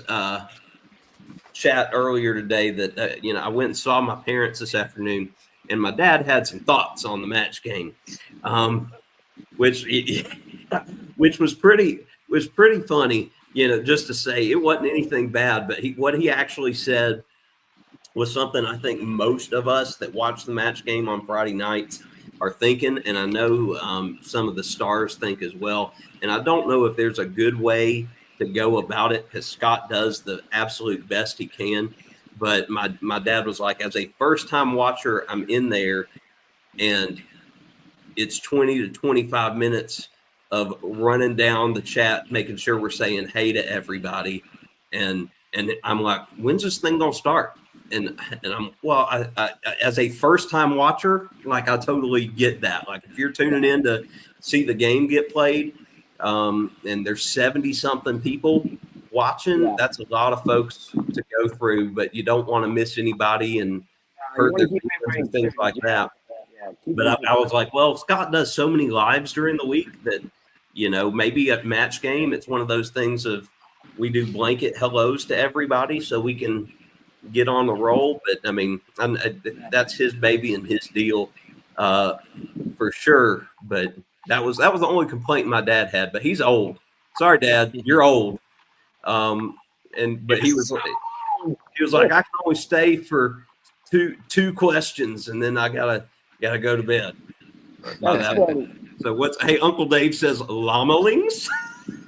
chat earlier today that I went and saw my parents this afternoon, and my dad had some thoughts on the match game, which was pretty funny. Just to say it wasn't anything bad, but what he actually said was something I think most of us that watch the match game on Friday nights are thinking, and I know some of the stars think as well. And I don't know if there's a good way to go about it, because Scott does the absolute best he can. But my dad was like, as a first-time watcher, I'm in there, and it's 20 to 25 minutes of running down the chat, making sure we're saying hey to everybody. And I'm like, when's this thing going to start? And I'm, I as a first-time watcher, like, I totally get that. Like, if you're tuning in to see the game get played, and there's 70-something people watching, that's a lot of folks to go through, but you don't want to miss anybody and hurt their feelings and things like that. But I was like, well, Scott does so many lives during the week that, maybe at match game, it's one of those things of we do blanket hellos to everybody so we can get on the roll. But I mean, that's his baby and his deal for sure. But that was the only complaint my dad had. But he's old. Sorry, Dad, you're old. But he was like, I can only stay for two questions, and then I gotta go to bed. So hey, Uncle Dave says llamalings.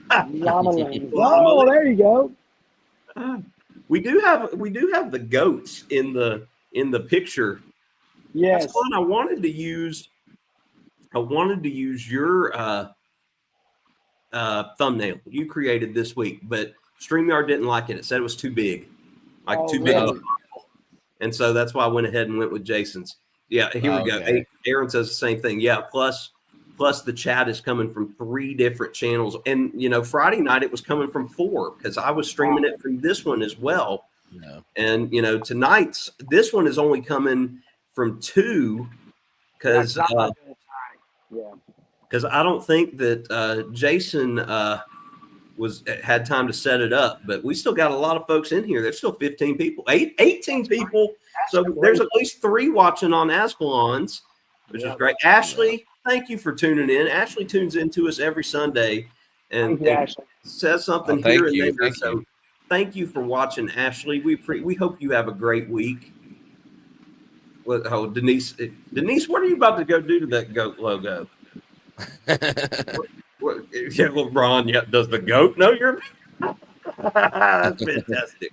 Llamalings. Oh, there you go. We do have the goats in the picture. Yes. That's fun. I wanted to use your thumbnail you created this week, but StreamYard didn't like it. It said it was too big, too big. And so that's why I went ahead and went with Jason's. Yeah, here we go. Hey, Aaron says the same thing. Yeah, plus the chat is coming from 3 different channels. And, Friday night it was coming from 4 because I was streaming it from this one as well. Yeah. And, tonight's, this one is only coming from 2 because I don't think that Jason had time to set it up. But we still got a lot of folks in here. There's still 15 people, 18 people. So there's at least 3 watching on Azkhalon's, which is great. Ashley, thank you for tuning in. Ashley tunes into us every Sunday and says something here and there. So thank you for watching, Ashley. We hope you have a great week. Denise, what are you about to go do to that goat logo? Ron, does the goat know you're? That's fantastic.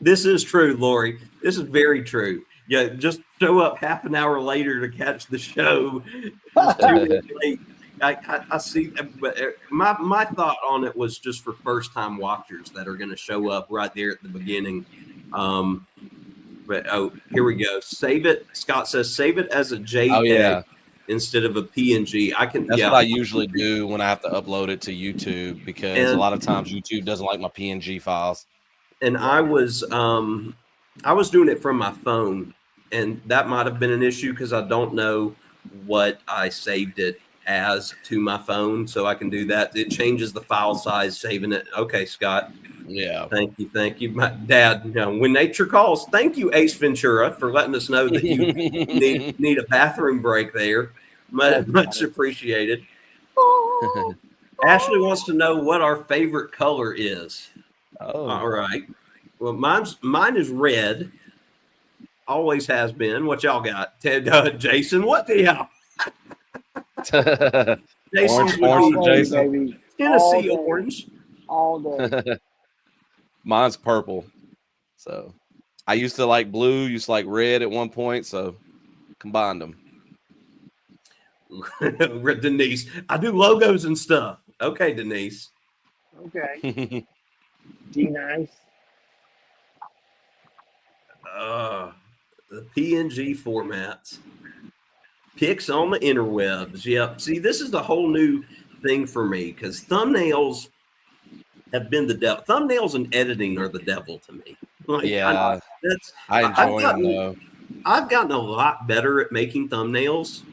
This is true, Lori. This is very true. Yeah, just show up half an hour later to catch the show. It's too late. I see, but my thought on it was just for first-time watchers that are going to show up right there at the beginning. But here we go. Save it. Scott says save it as a JPEG instead of a PNG. That's what I usually do when I have to upload it to YouTube, because a lot of times YouTube doesn't like my PNG files. And I was doing it from my phone, and that might have been an issue because I don't know what I saved it as to my phone, so I can do that. It changes the file size, saving it. Okay, Scott. Yeah. Thank you, my dad. When nature calls, thank you, Ace Ventura, for letting us know that you need a bathroom break there. Much appreciated. Ashley wants to know what our favorite color is. Oh. All right. Well, mine is red. Always has been. What y'all got? Jason, what the hell? Jason's orange for Jason. Baby. Tennessee orange. All day. Mine's purple. So I used to like blue, used to like red at one point, so combined them. Denise, I do logos and stuff. Okay, Denise. Okay. D nice. The PNG formats. Pics on the interwebs. Yep. See, this is a whole new thing for me because thumbnails have been the devil. Thumbnails and editing are the devil to me. Like, yeah, I enjoy them though. I've gotten a lot better at making thumbnails.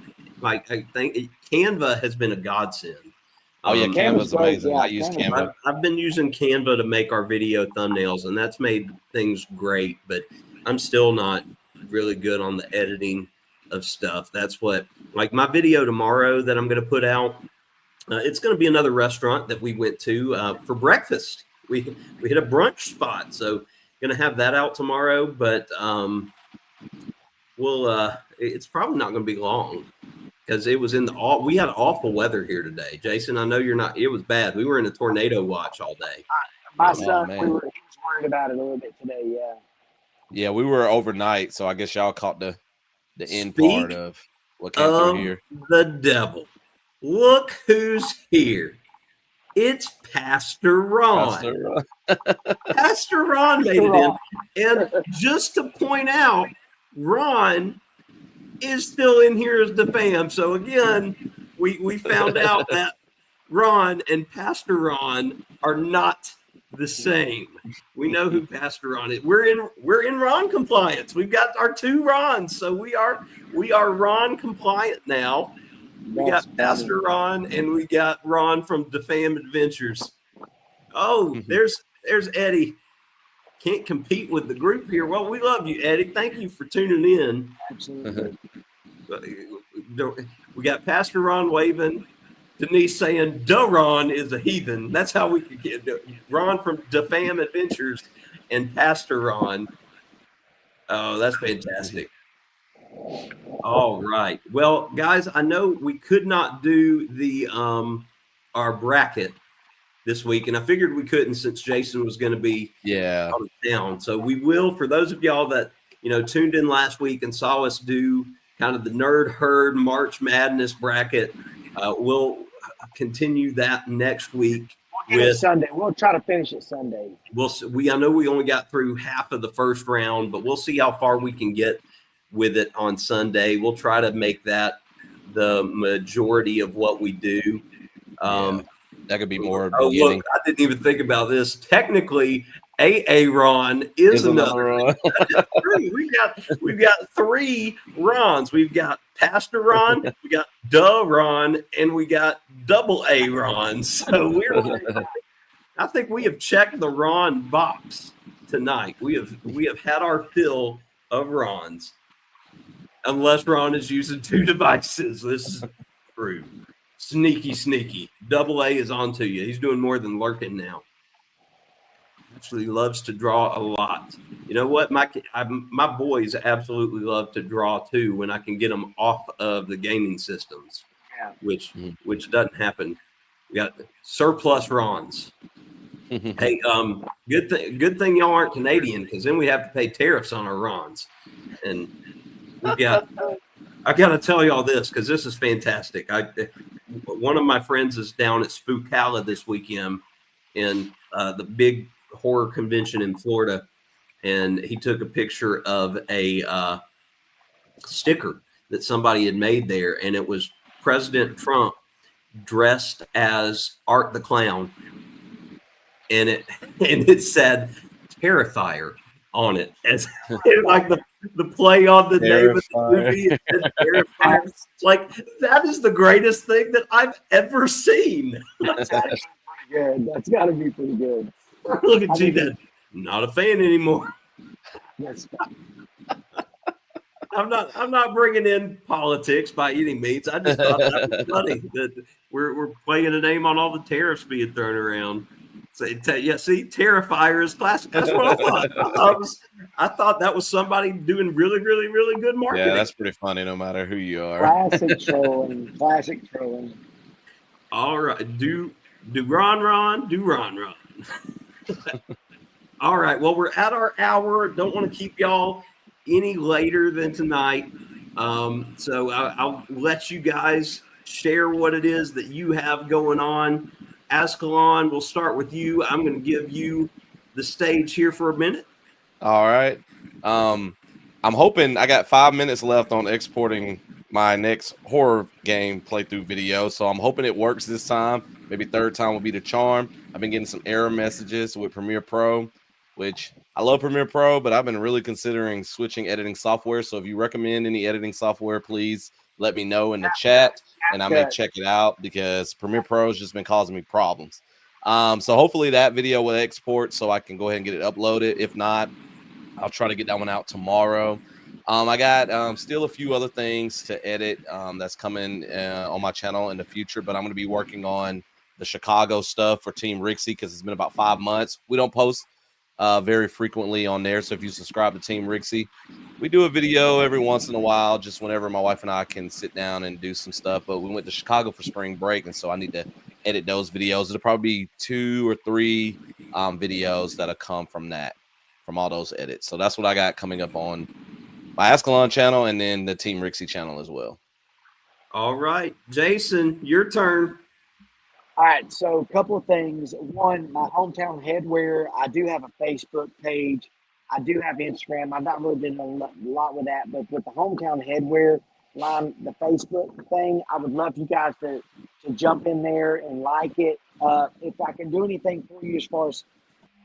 Like, I think Canva has been a godsend. Oh yeah, Canva's amazing. I use Canva. I've been using Canva to make our video thumbnails, and that's made things great. But I'm still not really good on the editing of stuff. That's what, like my video tomorrow that I'm going to put out. It's going to be another restaurant that we went to for breakfast. We hit a brunch spot, so going to have that out tomorrow. But it's probably not going to be long because it was we had awful weather here today. Jason, I know you're not. It was bad. We were in a tornado watch all day. My son, he was worried about it a little bit today. Yeah. Yeah, we were overnight, so I guess y'all caught the end part of what came through here. The devil. Look who's here. It's Pastor Ron. Pastor Ron made it in. And just to point out, Ron is still in here as the fam. So again, we found out that Ron and Pastor Ron are not the same. We know who Pastor Ron is. We're in Ron compliance. We've got our 2 Rons, so we are Ron compliant now. We got Pastor Ron and we got Ron from DeFam Adventures. Oh, there's Eddie. Can't compete with the group here. Well, we love you, Eddie. Thank you for tuning in. Absolutely. We got Pastor Ron waving. Denise saying, "Duh, Ron is a heathen." That's how we could get Ron from DeFam Adventures and Pastor Ron. Oh, that's fantastic. All right. Well, guys, I know we could not do the our bracket this week, and I figured we couldn't since Jason was going to be out of town. So we will, for those of y'all that tuned in last week and saw us do kind of the Nerd Herd March Madness bracket. We'll continue that next week. With Sunday, we'll try to finish it Sunday. I know we only got through half of the first round, but we'll see how far we can get with it on Sunday. We'll try to make that the majority of what we do. That could be more. Look, I didn't even think about this. Technically, Ron is another Ron. We've got 3 Rons. We've got Pastor Ron, we got Duh Ron, and we got double A Ron. So I think we have checked the Ron box tonight. We have had our fill of Rons. Unless Ron is using 2 devices. This is true. Sneaky. Double A is on to you. He's doing more than lurking now. Actually loves to draw a lot. You know what? My boys absolutely love to draw too when I can get them off of the gaming systems, which doesn't happen. We got surplus Rons. Hey, good thing y'all aren't Canadian because then we have to pay tariffs on our Rons. And I got to tell y'all this because this is fantastic. One of my friends is down at Spookala this weekend in the big horror convention in Florida, and he took a picture of a sticker that somebody had made there, and it was President Trump dressed as Art the Clown, and it said Terrifier on it, as like the play on the name of the Terrifier. movie and Terrifier. Like, that is the greatest thing that I've ever seen. That's gotta be pretty good. That's gotta be pretty good. Look at I G mean, Dad. Not a fan anymore. That's I'm not bringing in politics by any means. I just thought that was funny that we're playing a name on all the tariffs being thrown around. So, yeah, see, Terrifier is classic. That's what I thought. I thought that was somebody doing really, really, really good marketing. Yeah, that's pretty funny no matter who you are. classic trolling. Classic trolling. All right. Do Ron. All right. Well, we're at our hour. Don't want to keep y'all any later than tonight. So I'll let you guys share what it is that you have going on. Azkhalon, we'll start with you. I'm going to give you the stage here for a minute. All right. I'm hoping I got 5 minutes left on exporting my next horror game playthrough video. So I'm hoping it works this time. Maybe third time will be the charm. I've been getting some error messages with Premiere Pro, which I love Premiere Pro, but I've been really considering switching editing software. So if you recommend any editing software, please let me know in the chat and I may check it out because Premiere Pro has just been causing me problems. So hopefully that video will export so I can go ahead and get it uploaded. If not, I'll try to get that one out tomorrow. I got still a few other things to edit that's coming on my channel in the future, but I'm going to be working on the Chicago stuff for Team Rixie because it's been about 5 months. We don't post very frequently on there, so if you subscribe to Team Rixie, we do a video every once in a while, just whenever my wife and I can sit down and do some stuff. But we went to Chicago for spring break, and so I need to edit those videos. It'll probably be 2 or 3 videos that'll come from that, from all those edits. So that's what I got coming up on my Azkhalon channel and then the Team Rixie channel as well. All right, Jason, your turn. All right, so a couple of things. One, my hometown headwear. I do have a Facebook page. I do have Instagram. I've not really been a lot with that, but with the hometown headwear line, the Facebook thing, I would love you guys to jump in there and like it. If I can do anything for you as far as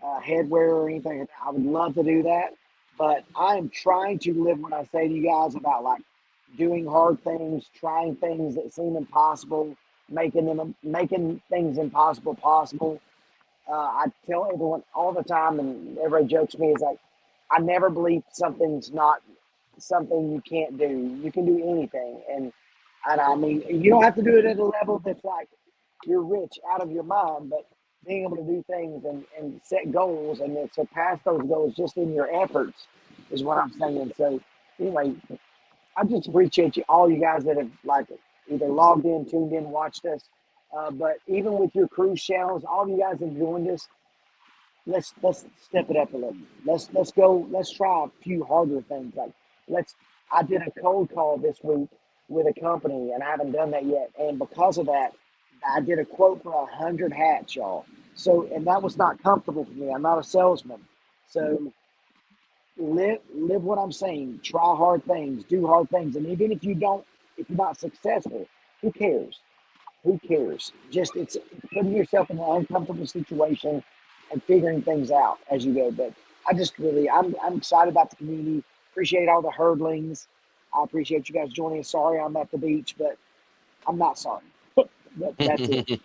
headwear or anything, I would love to do that. But I am trying to live what I say to you guys about like doing hard things, trying things that seem impossible, making things impossible possible. I tell everyone all the time, and everybody jokes me, is like, I never believe something's not something you can't do. You can do anything, and I mean, you don't have to do it at a level that's like you're rich out of your mind, but being able to do things and set goals and then surpass those goals just in your efforts is what I'm saying. So anyway, I just appreciate all you guys that have like either logged in, tuned in, watched us. But even with your cruise channels, all of you guys have joined us. Let's step it up a little. Let's go. Let's try a few harder things. Like I did a cold call this week with a company, and I haven't done that yet. And because of that, I did a quote for 100 hats, y'all. So, and that was not comfortable for me. I'm not a salesman. So live what I'm saying. Try hard things, do hard things. And even if you're not successful, who cares? Who cares? Just it's putting yourself in an uncomfortable situation and figuring things out as you go. But I'm excited about the community. Appreciate all the hurdlings. I appreciate you guys joining us. Sorry I'm at the beach, but I'm not sorry. That's it.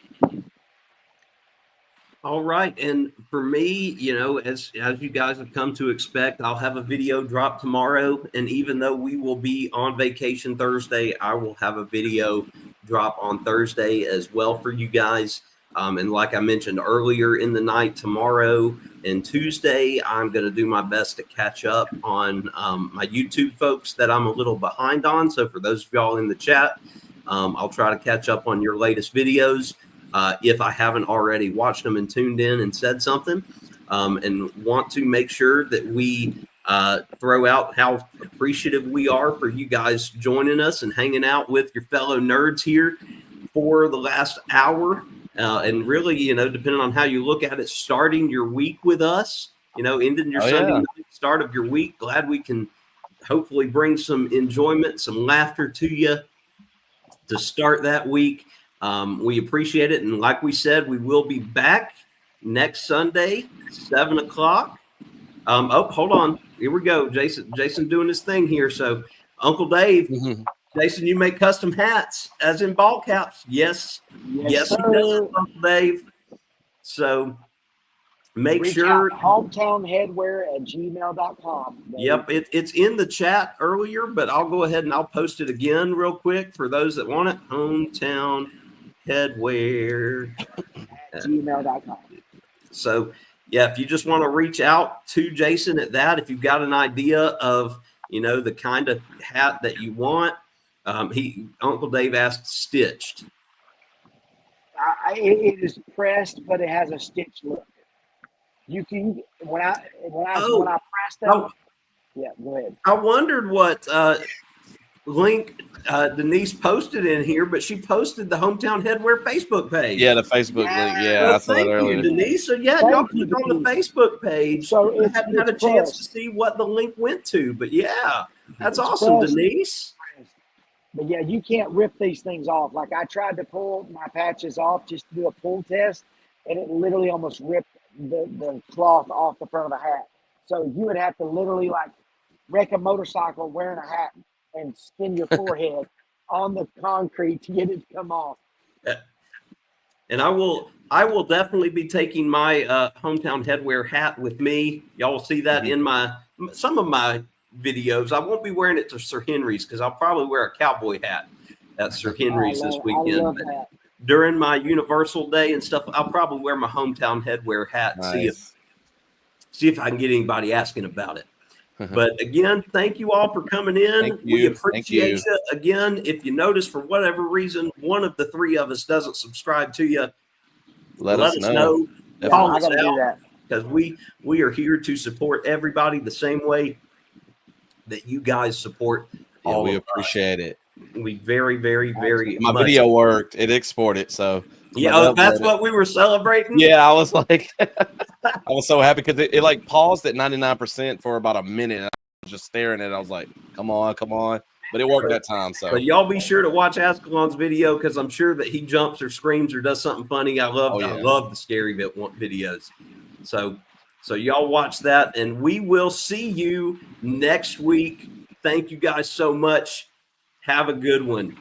All right. And for me, as you guys have come to expect, I'll have a video drop tomorrow. And even though we will be on vacation Thursday, I will have a video drop on Thursday as well for you guys. And like I mentioned earlier in the night, tomorrow and Tuesday, I'm going to do my best to catch up on my YouTube folks that I'm a little behind on. So for those of y'all in the chat, I'll try to catch up on your latest videos. If I haven't already watched them and tuned in and said something, and want to make sure that we throw out how appreciative we are for you guys joining us and hanging out with your fellow nerds here for the last hour. And really, depending on how you look at it, starting your week with us, ending your Sunday night, start of your week. Glad we can hopefully bring some enjoyment, some laughter to you to start that week. We appreciate it. And like we said, we will be back next Sunday, 7 o'clock. Hold on. here we go. Jason doing his thing here. So Uncle Dave, Jason, you make custom hats as in ball caps. Yes, yes, he does, Uncle Dave. So make sure hometownheadwear@gmail.com. Yep, it's in the chat earlier, but I'll go ahead and I'll post it again real quick for those that want it. Hometown Headwear gmail.com. So yeah, if you just want to reach out to Jason at that, if you've got an idea of the kind of hat that you want, Uncle Dave asked stitched. It is pressed, but it has a stitch look. You can when I pressed them. Yeah, go ahead. I wondered what link Denise posted in here, but she posted the Hometown Headwear Facebook page. Yeah, the Facebook link. Yeah, I saw that earlier. Thank you, Denise. So yeah, y'all click on the Facebook page. So I haven't had a chance to see what the link went to, but yeah, that's awesome, Denise. But yeah, you can't rip these things off. Like I tried to pull my patches off just to do a pull test, and it literally almost ripped the cloth off the front of the hat. So you would have to literally like wreck a motorcycle wearing a hat and spin your forehead on the concrete to get it to come off. And I will definitely be taking my Hometown Headwear hat with me. Y'all will see that in some of my videos. I won't be wearing it to Sir Henry's because I'll probably wear a cowboy hat at Sir Henry's this weekend. But during my Universal Day and stuff, I'll probably wear my Hometown Headwear hat and see if I can get anybody asking about it. But again, thank you all for coming in. We appreciate you. Again, if you notice for whatever reason, one of the three of us doesn't subscribe to you, let us know. Call us out because we are here to support everybody the same way that you guys support all we appreciate it. We very, very, very my much. Video worked. It exported. So yeah, that's what we were celebrating. Yeah, I was like, I was so happy because it like paused at 99% for about a minute. And I was just staring at it. I was like, come on. But it worked that time. So but y'all be sure to watch Azkhalon's video because I'm sure that he jumps or screams or does something funny. I love the scary videos. So y'all watch that, and we will see you next week. Thank you guys so much. Have a good one.